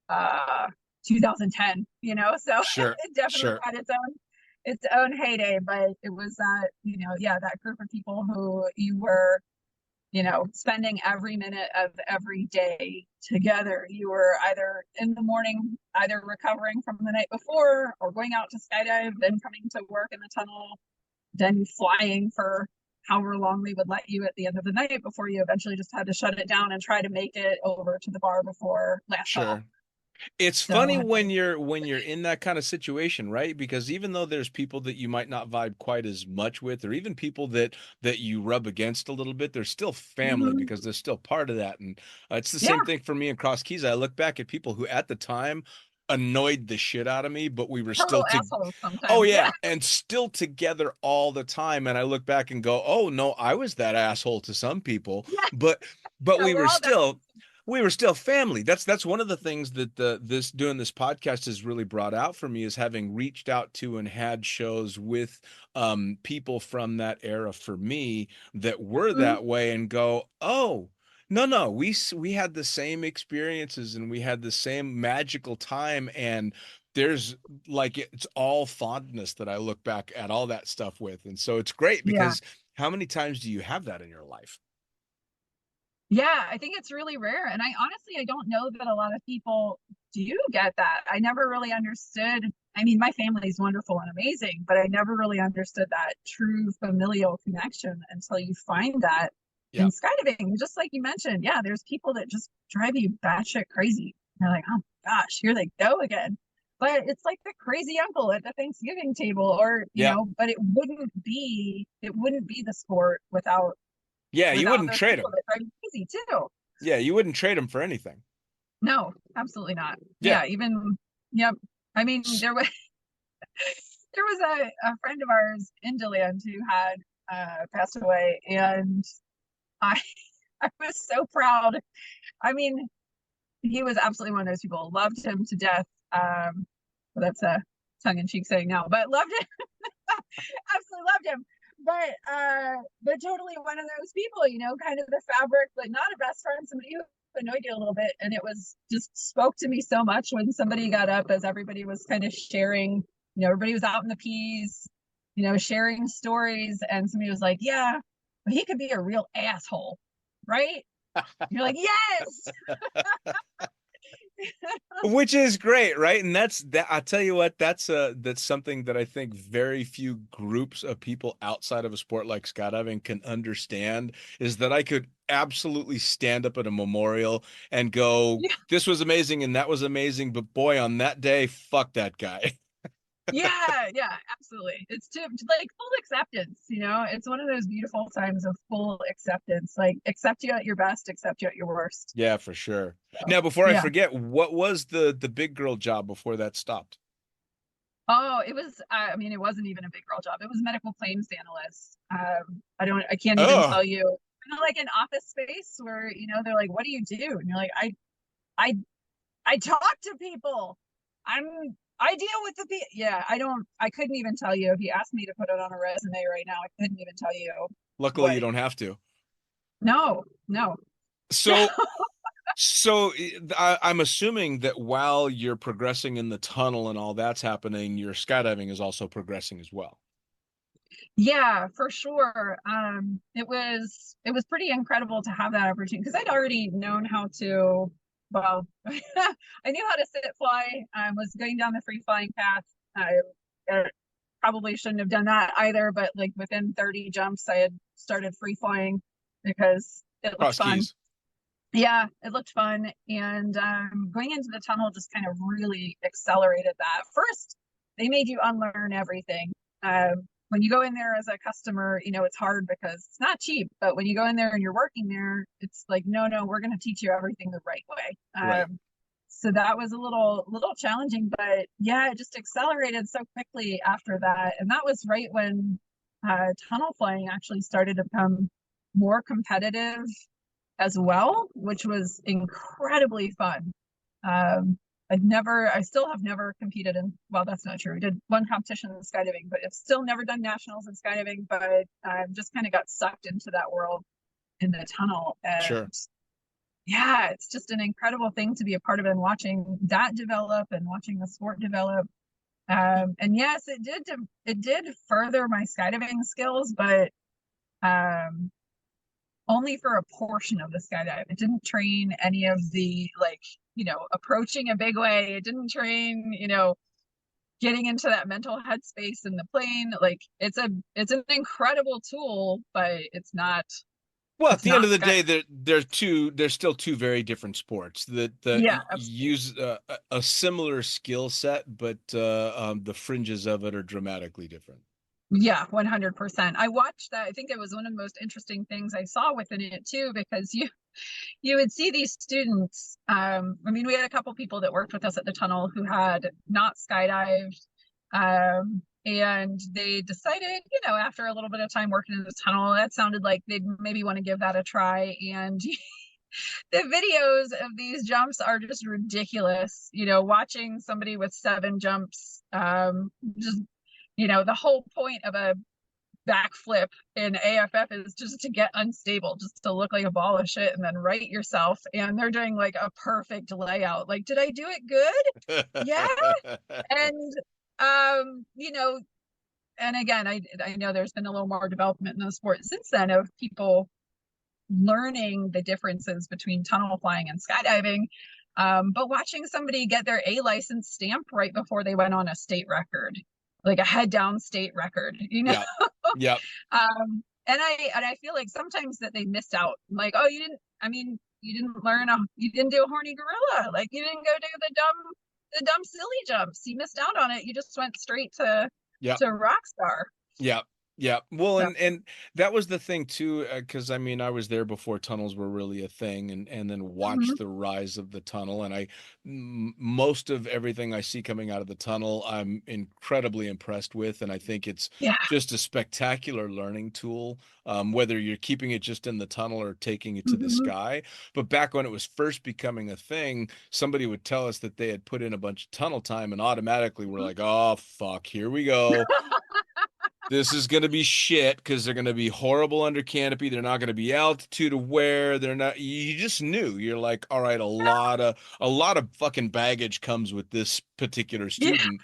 uh 2010, so Sure, it definitely sure. had its own heyday. But it was that, that group of people who you were, spending every minute of every day together. You were either in the morning, either recovering from the night before or going out to skydive, then coming to work in the tunnel, then flying for however long they would let you at the end of the night before you eventually just had to shut it down and try to make it over to the bar before last call. Sure. It's funny So when you're in that kind of situation, right? Because even though there's people that you might not vibe quite as much with, or even people that you rub against a little bit, they're still family mhm, because they're still part of that. And it's the yeah, same thing for me in Cross Keys. I look back at people who at the time annoyed the shit out of me, but we were still total to assholes oh sometimes. Yeah, yeah, and still together all the time. And I look back and go, oh no, I was that asshole to some people, yeah, but yeah, we we're were all that. still family. That's one of the things that this doing this podcast has really brought out for me, is having reached out to and had shows with people from that era for me that were Mhm. that way, and go, oh no, we had the same experiences and we had the same magical time. And there's, like, it's all fondness that I look back at all that stuff with. And so it's great, Yeah. because how many times do you have that in your life? Yeah, I think it's really rare. And I don't know that a lot of people do get that. I never really understood. I mean, my family is wonderful and amazing, but I never really understood that true familial connection until you find that in Yeah. skydiving. Just like you mentioned, yeah, there's people that just drive you batshit crazy. You're like, oh my gosh, here they go again. But it's like the crazy uncle at the Thanksgiving table, or Yeah. but it wouldn't be the sport without Yeah, you without wouldn't those trade people them. that drive you crazy too. Yeah, you wouldn't trade them for anything. No, absolutely not. Yeah. Yeah, even yep. I mean, S- there was a friend of ours in Deland who had passed away, and I I was so proud. I mean, he was absolutely one of those people. Loved him to death. Well, that's a tongue-in-cheek saying now, but loved him. Absolutely loved him. But totally one of those people, kind of the fabric, but not a best friend, somebody who annoyed you a little bit. And it was just spoke to me so much when somebody got up, as everybody was kind of sharing, everybody was out in the peas, sharing stories, and somebody was like, yeah, but he could be a real asshole, right? You're like, yes. Which is great, right? And that's that. I tell you what, that's something that I think very few groups of people outside of a sport like skydiving can understand, is that I could absolutely stand up at a memorial and go, this was amazing and that was amazing, but boy, on that day, fuck that guy. Yeah, absolutely. It's like full acceptance, it's one of those beautiful times of full acceptance, like accept you at your best, accept you at your worst. Yeah, for sure. So Now, before I yeah. forget, what was the big girl job before that stopped? Oh, it was, I mean, it wasn't even a big girl job. It was medical claims analyst. I can't even Oh, tell you, like an office space where, they're like, what do you do? And you're like, I, I talk to people. I deal with the people. Yeah, I couldn't even tell you. If you asked me to put it on a resume right now, I couldn't even tell you luckily what. you don't have to. No, no. So So I'm assuming that while you're progressing in the tunnel and all that's happening, your skydiving is also progressing as well. Yeah, for sure. It was pretty incredible to have that opportunity, because I'd already known how to, well, I knew how to sit fly. I was going down the free flying path. I probably shouldn't have done that either, but like within 30 jumps, I had started free flying because it looked Cross fun. keys. Yeah, it looked fun. And going into the tunnel just kind of really accelerated that. First, they made you unlearn everything. When you go in there as a customer, it's hard because it's not cheap. But when you go in there and you're working there, it's like, no, we're going to teach you everything the right way. Right. So that was a little challenging, but yeah, it just accelerated so quickly after that. And that was right when tunnel flying actually started to become more competitive as well, which was incredibly fun. I still have never competed in, well, that's not true. I did one competition in skydiving, but I've still never done nationals in skydiving, but I just kind of got sucked into that world in the tunnel. Sure. And yeah, it's just an incredible thing to be a part of and watching that develop and watching the sport develop. And yes, it did further my skydiving skills, but only for a portion of the skydive. It didn't train any of the approaching a big way. It didn't train, getting into that mental headspace in the plane. Like it's an incredible tool, but it's not. Well, at It's the end not of the day, skydiving. they're still two very different sports that Yeah, absolutely. use a similar skill set, but the fringes of it are dramatically different. Yeah, 100%. I watched that. I think it was one of the most interesting things I saw within it too, because you would see these students. We had a couple people that worked with us at the tunnel who had not skydived, and they decided, after a little bit of time working in the tunnel, that sounded like they'd maybe want to give that a try. And the videos of these jumps are just ridiculous. Watching somebody with 7 jumps, just the whole point of a backflip in AFF is just to get unstable, just to look like a ball of shit and then right yourself. And they're doing like a perfect layout. Like, did I do it good? Yeah. And and again, I know there's been a little more development in the sport since then of people learning the differences between tunnel flying and skydiving. But watching somebody get their A license stamp right before they went on a state record, like a head down state record, Yeah. Yeah. And I feel like sometimes that they missed out. Like, oh, you didn't do a horny gorilla. Like you didn't go do the dumb silly jumps. You missed out on it. You just went straight to Yeah. rock star. Yeah. Yeah. Well, So, and that was the thing too, because I was there before tunnels were really a thing, and then watched the rise of the tunnel. And most of everything I see coming out of the tunnel, I'm incredibly impressed with, and I think it's yeah. just a spectacular learning tool. Whether you're keeping it just in the tunnel or taking it to the sky. But back when it was first becoming a thing, somebody would tell us that they had put in a bunch of tunnel time, and automatically we're like, oh fuck, here we go. This is going to be shit because they're going to be horrible under canopy. They're not going to be altitude aware. They're not. You just knew. You're like, all right, a lot of fucking baggage comes with this particular Yeah. student.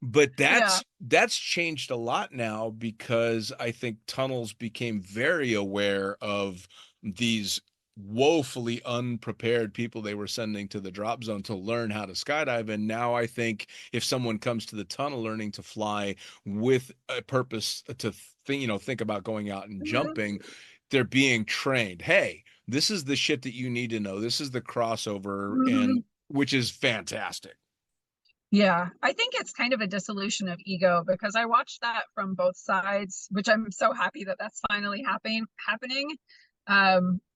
But Yeah. that's changed a lot now because I think tunnels became very aware of these woefully unprepared people they were sending to the drop zone to learn how to skydive. And now I think if someone comes to the tunnel learning to fly with a purpose to think about going out and jumping, they're being trained. Hey, this is the shit that you need to know. This is the crossover, and which is fantastic. Yeah, I think it's kind of a dissolution of ego because I watched that from both sides, which I'm so happy that that's finally happening.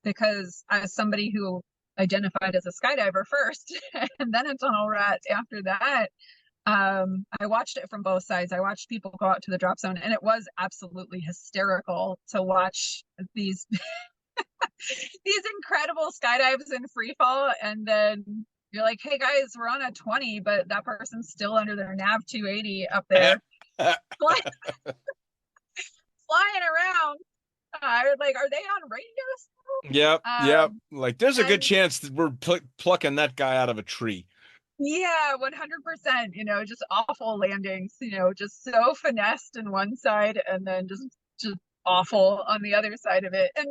Because as somebody who identified as a skydiver first and then a tunnel rat after that, I watched it from both sides. I watched people go out to the drop zone, and it was absolutely hysterical to watch these these incredible skydives in free fall, and then you're like, hey guys, we're on a 20, but that person's still under their nav 280 up there flying around. Like, are they on radio still? Yep. Like, there's a good And chance that we're plucking that guy out of a tree. yeah, 100%, just awful landings, just so finessed in one side and then just awful on the other side of it. And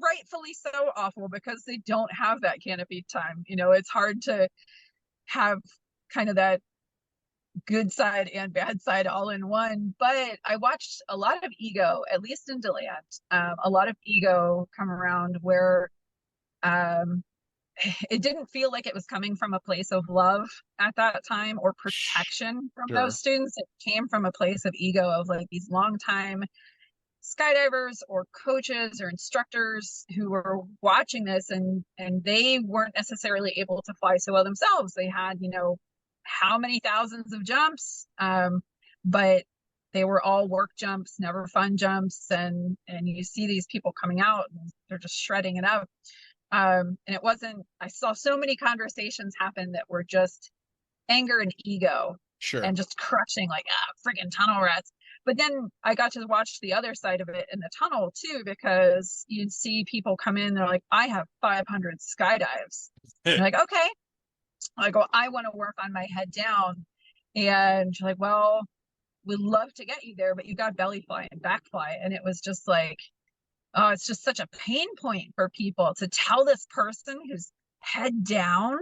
rightfully so awful because they don't have that canopy time. It's hard to have kind of that good side and bad side all in one. But I watched a lot of ego, at least in Deland, a lot of ego come around where it didn't feel like it was coming from a place of love at that time or protection from those Sure. students. It came from a place of ego of like these longtime skydivers or coaches or instructors who were watching this, and they weren't necessarily able to fly so well themselves. They had, how many thousands of jumps, but they were all work jumps, never fun jumps. And you see these people coming out and they're just shredding it up. And it wasn't, I saw so many conversations happen that were just anger and ego Sure. and just crushing, like, friggin' tunnel rats. But then I got to watch the other side of it in the tunnel too, because you'd see people come in, they're like, I have 500 skydives. You're like, okay. I go, I want to work on my head down. And you're like, well, we'd love to get you there, but you got belly fly and back fly. And it was just like, oh, it's just such a pain point for people to tell this person who's head down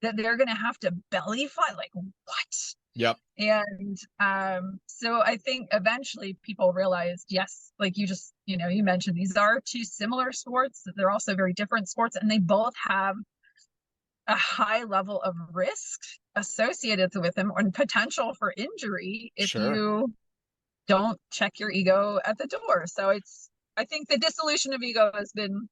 that they're going to have to belly fly. Like, what? Yep. And so I think eventually people realized, yes, like you just, you mentioned, these are two similar sports. They're also very different sports, and they both have a high level of risk associated with them and potential for injury if you don't check your ego at the door. So I think the dissolution of ego has been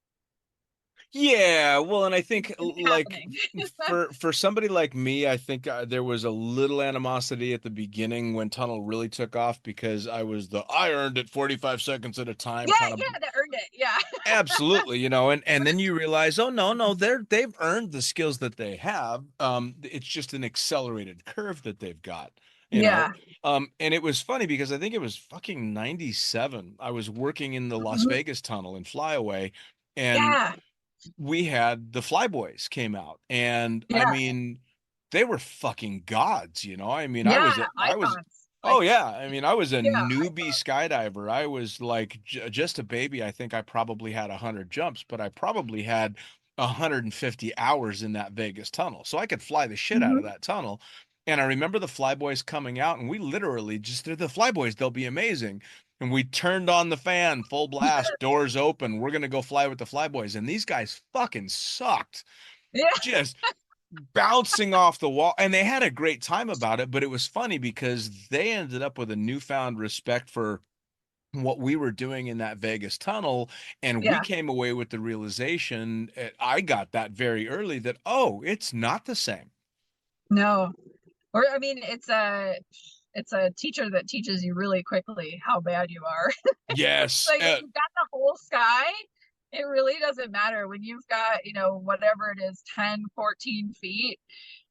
well, and I think like happening. for somebody like me, I think there was a little animosity at the beginning when tunnel really took off, because I earned it 45 seconds at a time kind of. That earned it. Yeah. Absolutely, and then you realize, oh no, they've earned the skills that they have. It's just an accelerated curve that they've got. Yeah. And it was funny because I think it was fucking 97. I was working in the Las Vegas tunnel in Flyaway, and we had the Flyboys came out, and I mean, they were fucking gods, I mean, I was oh yeah, I mean, I was a newbie skydiver. I was like just a baby. I think I probably had 100 jumps, but I probably had 150 hours in that Vegas tunnel, so I could fly the shit out of that tunnel. And I remember the Flyboys coming out, and we literally just, they're the Flyboys, they'll be amazing. And we turned on the fan, full blast, doors open. We're going to go fly with the Flyboys. And these guys fucking sucked. Yeah. Just bouncing off the wall. And they had a great time about it. But it was funny because they ended up with a newfound respect for what we were doing in that Vegas tunnel. And we came away with the realization, I got that very early, that, oh, it's not the same. No. Or, I mean, it's a teacher that teaches you really quickly how bad you are. Yes. Like, if you've got the whole sky, it really doesn't matter. When you've got, whatever it is, 10, 14 feet,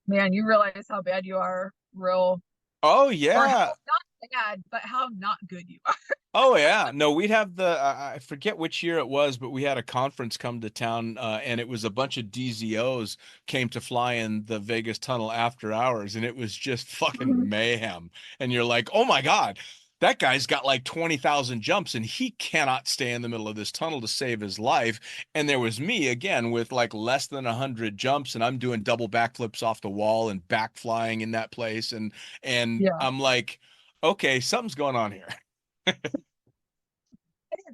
man, you realize how bad you are real. Oh, yeah. Or how not bad, but how not good you are. Oh yeah, no, we'd have I forget which year it was, but we had a conference come to town, and it was a bunch of DZOs came to fly in the Vegas tunnel after hours, and it was just fucking mayhem. And you're like, oh my God, that guy's got like 20,000 jumps, and he cannot stay in the middle of this tunnel to save his life. And there was me again with like less than 100 jumps, and I'm doing double backflips off the wall and back flying in that place, and I'm like, okay, something's going on here.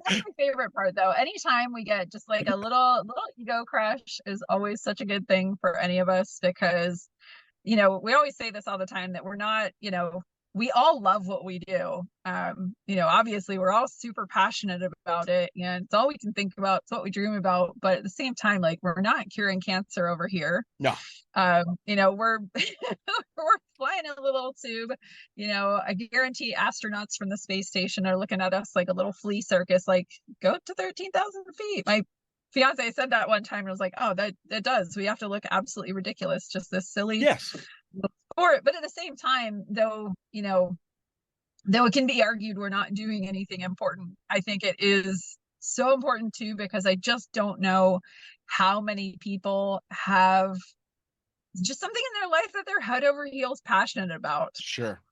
That's my favorite part, though. Anytime we get just like a little ego crush is always such a good thing for any of us, because we always say this all the time, that we're not, we all love what we do. Obviously we're all super passionate about it, and it's all we can think about, it's what we dream about. But at the same time, like, we're not curing cancer over here. No. We're we're flying a little tube. I guarantee astronauts from the space station are looking at us like a little flea circus, like, go to 13,000 feet. My fiance said that one time, and I was like, oh, that does. We have to look absolutely ridiculous, just this silly sport. But at the same time, though it can be argued we're not doing anything important, I think it is so important too, because I just don't know how many people have just something in their life that they're head over heels passionate about. Sure.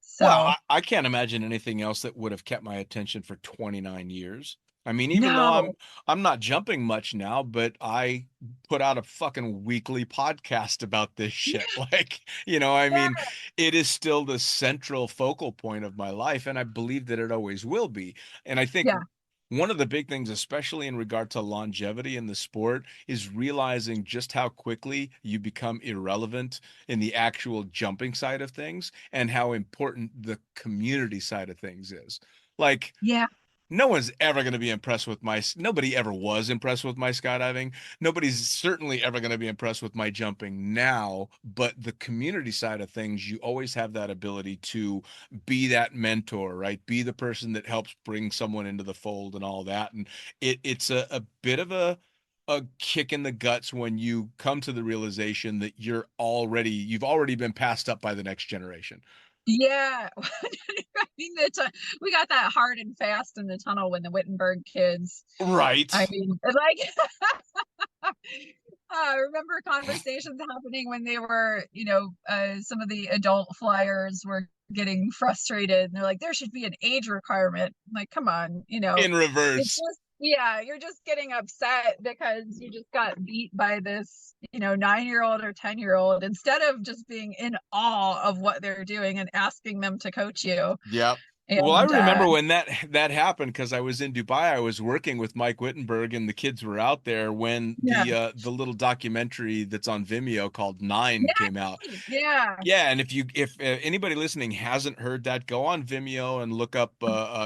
So well, I can't imagine anything else that would have kept my attention for 29 years. I mean, even though I'm not jumping much now, but I put out a fucking weekly podcast about this shit. Like, I mean, it is still the central focal point of my life, and I believe that it always will be. And I think One of the big things, especially in regard to longevity in the sport, is realizing just how quickly you become irrelevant in the actual jumping side of things and how important the community side of things is. Like, Yeah. no one's ever going to be impressed with nobody ever was impressed with my skydiving. Nobody's certainly ever going to be impressed with my jumping now, but the community side of things, you always have that ability to be that mentor, right? Be the person that helps bring someone into the fold and all that. And it's a bit of a kick in the guts when you come to the realization that you've already been passed up by the next generation. Yeah. I mean, we got that hard and fast in the tunnel when the Wittenberg kids, Right. I mean, like, I remember conversations happening when they were, some of the adult flyers were getting frustrated. And they're like, there should be an age requirement. I'm like, come on, In it's reverse. just, yeah, you're just getting upset because you just got beat by this, 9-year-old or 10-year-old instead of just being in awe of what they're doing and asking them to coach you. Yep. Well, I And remember when that happened because I was in Dubai. I was working with Mike Wittenberg, and the kids were out there when yeah, the little documentary that's on Vimeo called Nine came out. yeah, Yeah, and if anybody listening hasn't heard that, go on Vimeo and look up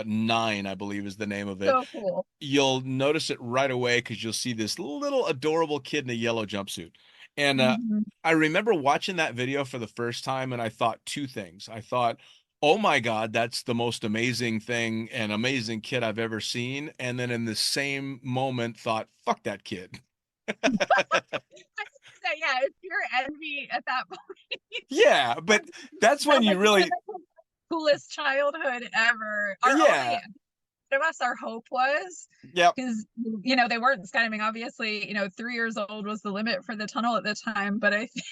Nine, I believe is the name of it. so cool. You'll notice it right away because you'll see this little adorable kid in a yellow jumpsuit. And Mhm. I remember watching that video for the first time, and I thought two things. I thought, oh my God, that's the most amazing thing and amazing kid I've ever seen. And then in the same moment, thought, fuck that kid. Yeah, it's pure envy at that point. Yeah, but that's when you Like, really, coolest childhood ever. Our only yeah, of us, our hope was yep, because they weren't skydiving. Obviously, 3 years old was the limit for the tunnel at the time. But I think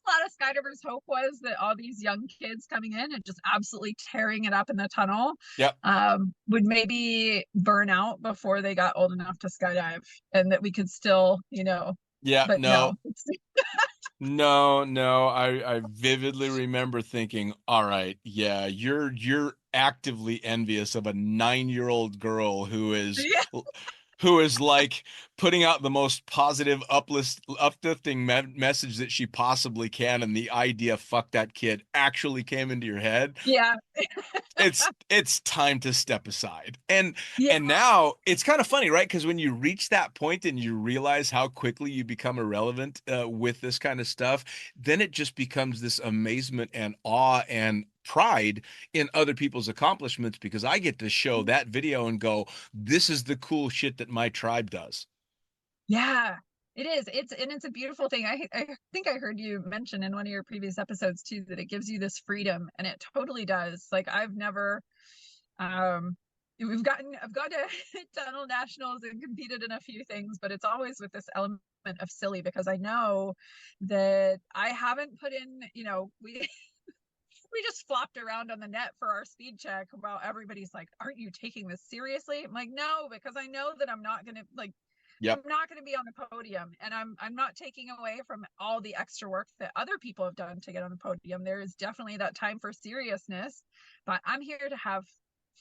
a lot of skydivers' hope was that all these young kids coming in and just absolutely tearing it up in the tunnel yep, would maybe burn out before they got old enough to skydive, and that we could still, yeah, but no. no. No. I vividly remember thinking, all right, yeah, you're actively envious of a 9-year-old girl Yeah, who is like putting out the most positive uplifting message that she possibly can, and the idea, fuck that kid, actually came into your head. yeah, It's time to step aside. yeah, And now it's kind of funny, right? Because when you reach that point and you realize how quickly you become irrelevant with this kind of stuff, then it just becomes this amazement and awe and pride in other people's accomplishments because I get to show that video and go, this is the cool shit that my tribe does. yeah. It is. It's a beautiful thing. I think I heard you mention in one of your previous episodes too that it gives you this freedom, and it totally does. Like, I've never um I've gone to tunnel nationals and competed in a few things, but it's always with this element of silly because I know that I haven't put in, we we just flopped around on the net for our speed check while everybody's like, aren't you taking this seriously? I'm like, no, because I know that I'm not gonna, like, I'm Yep. not going to be on the podium, and I'm not taking away from all the extra work that other people have done to get on the podium. There is definitely that time for seriousness, but I'm here to have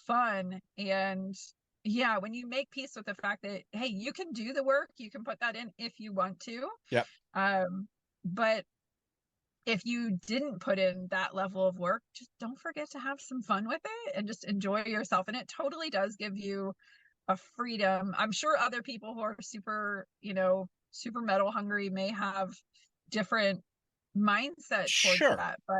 fun. And yeah, when you make peace with the fact that, hey, you can do the work, you can put that in if you want to, Yep. but if you didn't put in that level of work, just don't forget to have some fun with it and just enjoy yourself. And it totally does give you a freedom. I'm sure other people who are super, super metal hungry may have different mindset towards Sure. that, but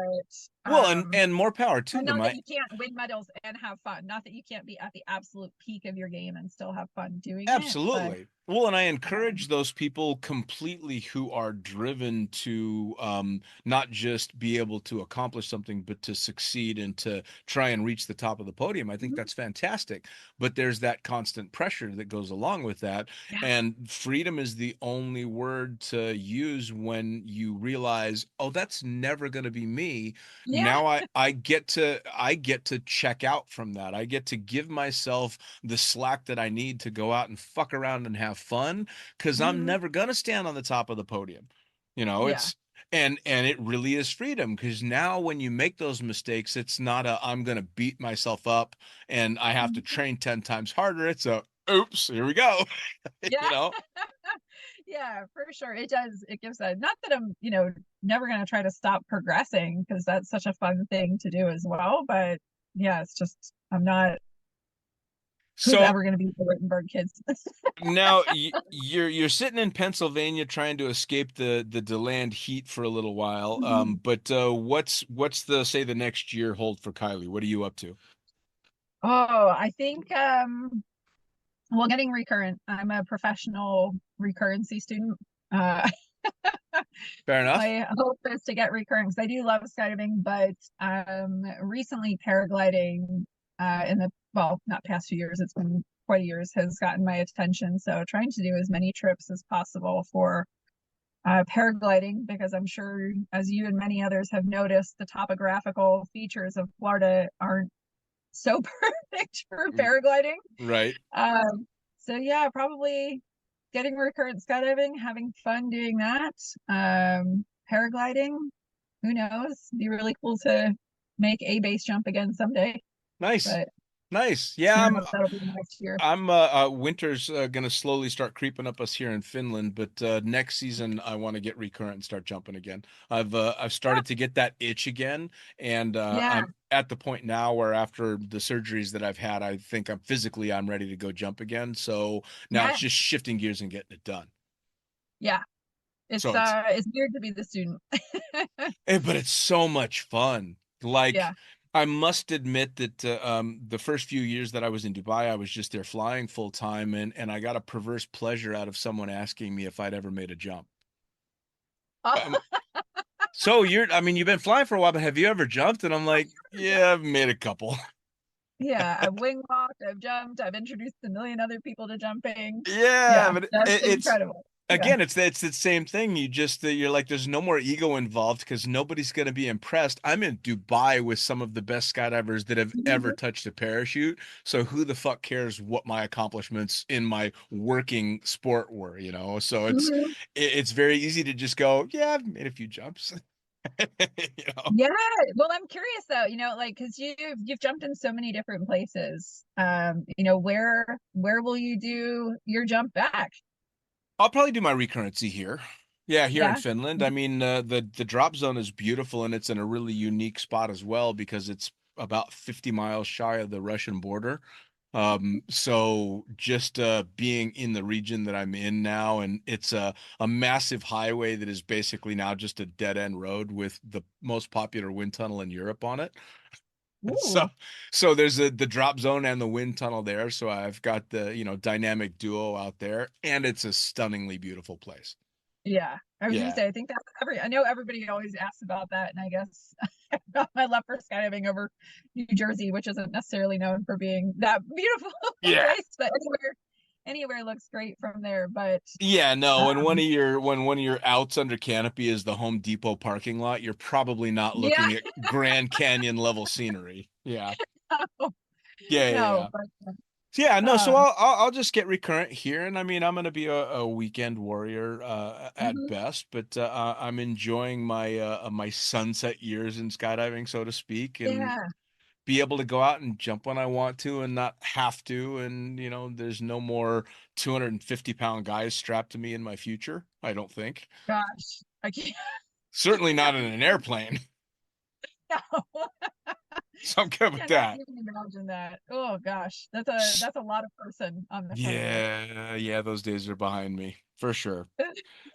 Well, and more power I to know them. that you can't win medals and have fun. Not that you can't be at the absolute peak of your game and still have fun doing it, but Absolutely. Well, and I encourage those people completely who are driven to not just be able to accomplish something, but to succeed and to try and reach the top of the podium. I think that's fantastic. But there's that constant pressure that goes along with that. yeah, And freedom is the only word to use when you realize, oh, that's never going to be me. yeah, Now I get to check out from that. I get to give myself the slack that I need to go out and fuck around and have fun because I'm mhm, never gonna stand on the top of the podium. You know, yeah, And it really is freedom, because now when you make those mistakes, it's not a I'm gonna beat myself up and I have to train 10 times harder. It's a oops, here we go. Yeah. You know? Yeah, for sure. It does. It gives a, not that I'm, never going to try to stop progressing because that's such a fun thing to do as well. But yeah, it's just, I'm not, who's So ever going to be the Wittenberg kids? now you're sitting in Pennsylvania trying to escape the DeLand heat for a little while. But what's the say the next year hold for Kylie? What are you up to? Oh, I think, well, getting recurrent. I'm a professional recurrency student. Uh, Fair enough. my hope is to get recurrent because I do love skydiving, but recently paragliding in the, well, not past few years, it's been quite years, has gotten my attention. So trying to do as many trips as possible for paragliding, because I'm sure, as you and many others have noticed, the topographical features of Florida aren't so perfect for paragliding. Right. So yeah, probably getting recurrent skydiving, having fun doing that. Paragliding, who knows? Be really cool to make a base jump again someday, Nice. but Nice. I Yeah, don't know if that'll be next year. I'm winter's gonna slowly start creeping up us here in Finland, but next season I want to get recurrent and start jumping again. I've Ah, started to get that itch again, and yeah, I'm at the point now where after the surgeries that I've had, I think I'm ready to go jump again. So now yeah, it's just shifting gears and getting it done. yeah. So it's It's weird to be the student. but it's so much fun. Like Yeah. I must admit that the first few years that I was in Dubai, I was just there flying full time, and I got a perverse pleasure out of someone asking me if I'd ever made a jump. Um, so I mean, you've been flying for a while, but have you ever jumped? And I'm like, yeah, I've made a couple. Yeah, I've wing walked, I've jumped, I've introduced a million other people to jumping. Yeah, Yeah, but that's it's incredible. Yeah. again, it's the same thing. You just you're like, there's no more ego involved because nobody's going to be impressed. I'm in Dubai with some of the best skydivers that have ever touched a parachute. So who the fuck cares what my accomplishments in my working sport were, you know? So Mhm. it's very easy to just go, yeah, I've made a few jumps. You know? Yeah. Well, I'm curious though, like, because you've jumped in so many different places. Where will you do your jump back? I'll probably do my recurrency here. Yeah, here in Yeah. Finland. I mean, the drop zone is beautiful and it's in a really unique spot as well because it's about 50 miles shy of the Russian border. So just being in the region that I'm in now, and it's a massive highway that is basically now just a dead end road with the most popular wind tunnel in Europe on it. So Ooh. so there's the drop zone and the wind tunnel there. So I've got the, dynamic duo out there, and it's a stunningly beautiful place. Yeah. I was gonna Yeah. say, I think that's I know everybody always asks about that, and I guess I got my love for skydiving over New Jersey, which isn't necessarily known for being that beautiful a Yeah. place, but anywhere looks great from there. But Yeah, no, when um, one of your outs under canopy is the Home Depot parking lot, you're probably not yeah, looking at Grand Canyon level scenery. Yeah. no, Yeah, yeah, no, yeah. but Yeah, no, so uh, I'll just get recurrent here, and I mean I'm gonna be a weekend warrior at mhm, best, but I'm enjoying my sunset years in skydiving, so to speak, and yeah, be able to go out and jump when I want to and not have to, and there's no more 250-pound guys strapped to me in my future, I don't think. gosh, I can't. Certainly not in an airplane. No, So I'm good with cannot that. even imagine that. Oh gosh, S- that's a lot of person on the front of it. Yeah, yeah, those days are behind me for sure.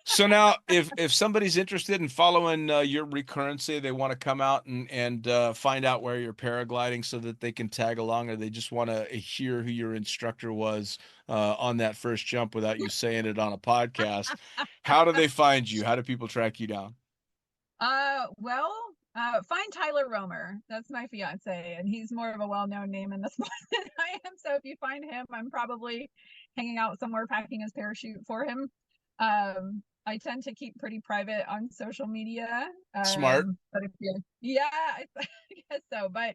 So now, if somebody's interested in following your recurrency, they want to come out and find out where you're paragliding so that they can tag along, or they just want to hear who your instructor was on that first jump without you saying it on a podcast. How do they find you? How do people track you down? Well, find Tyler Romer. That's my fiance, and he's more of a well-known name in the sport than I am. So if you find him, I'm probably hanging out somewhere packing his parachute for him. I tend to keep pretty private on social media. Smart. But if you, yeah, I guess so. But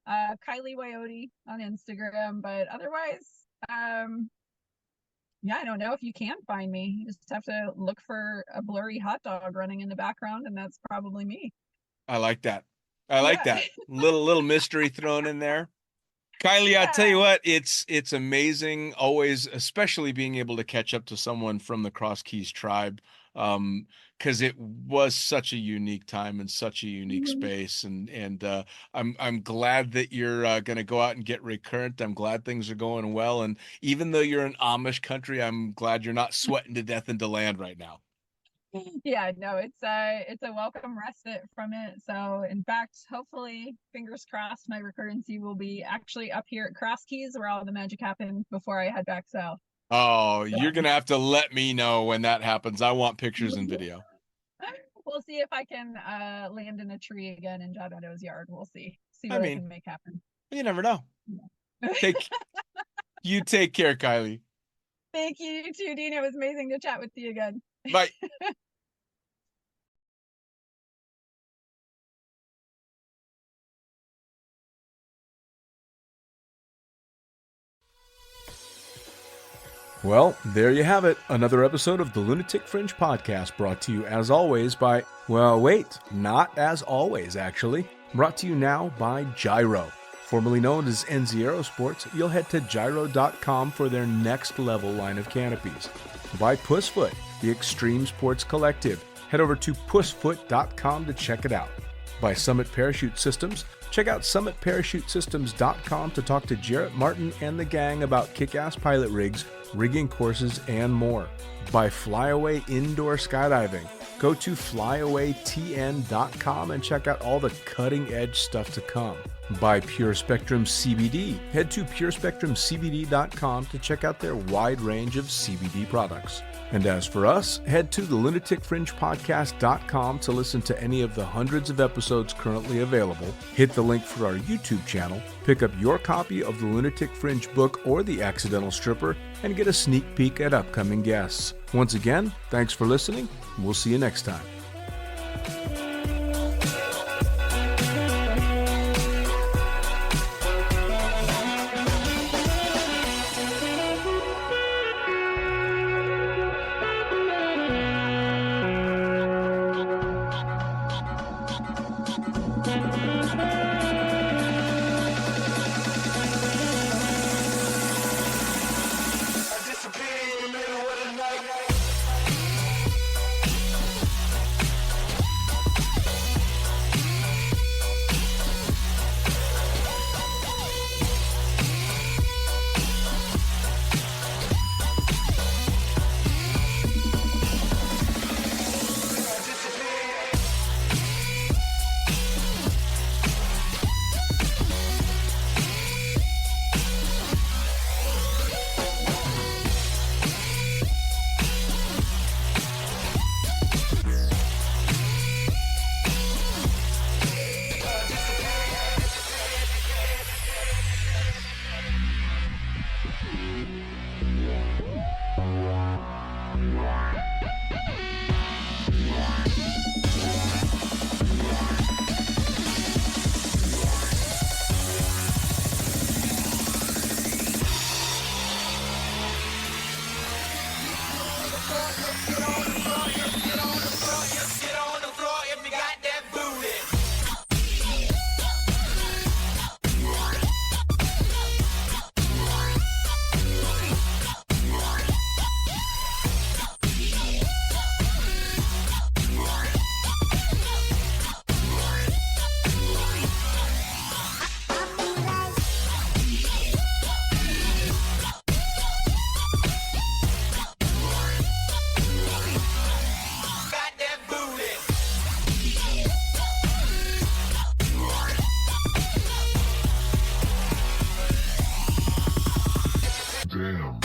Kylie Rhodes on Instagram. But otherwise, um, Yeah, I don't know if you can find me. You just have to look for a blurry hot dog running in the background, and that's probably me. I like that. I like Yeah. that. Little mystery thrown in there. Kylie, I tell you what, it's amazing always, especially being able to catch up to someone from the Crosskeys tribe, because it was such a unique time and such a unique Mhm. space, and I'm glad that you're going to go out and get recurrent. I'm glad things are going well, and even though you're in Amish country, I'm glad you're not sweating to death into land right now. Yeah, no, it's a welcome respite from it. So in fact, hopefully, fingers crossed, my recurrency will be actually up here at Crosskeys where all the magic happened before I head back south. Oh, So you're gonna have to let me know when that happens. I want pictures and video. we'll see if I can land in a tree again in John Odo's yard. We'll see I what I mean, can make happen. you never know. You take care, Kylie. Thank you too, Dean. It was amazing to chat with you again. Bye. Well, there you have it. Another episode of the Lunatic Fringe podcast brought to you as always by, well, wait, not as always, actually. Brought to you now by Gyro. Formerly known as NZ Aerosports, you'll head to gyro.com for their next level line of canopies. By Pussfoot, the Extreme Sports Collective. Head over to pussfoot.com to check it out. By Summit Parachute Systems, check out summitparachutesystems.com to talk to Jarrett Martin and the gang about kick-ass pilot rigs, rigging courses, and more. By Flyaway Indoor Skydiving, go to flyawaytn.com and check out all the cutting-edge stuff to come. By Pure Spectrum CBD, head to purespectrumcbd.com to check out their wide range of CBD products. And as for us, head to the lunaticfringepodcast.com to listen to any of the hundreds of episodes currently available, hit the link for our YouTube channel, pick up your copy of the Lunatic Fringe book or The Accidental Stripper, and get a sneak peek at upcoming guests. Once again, thanks for listening. We'll see you next time. Damn.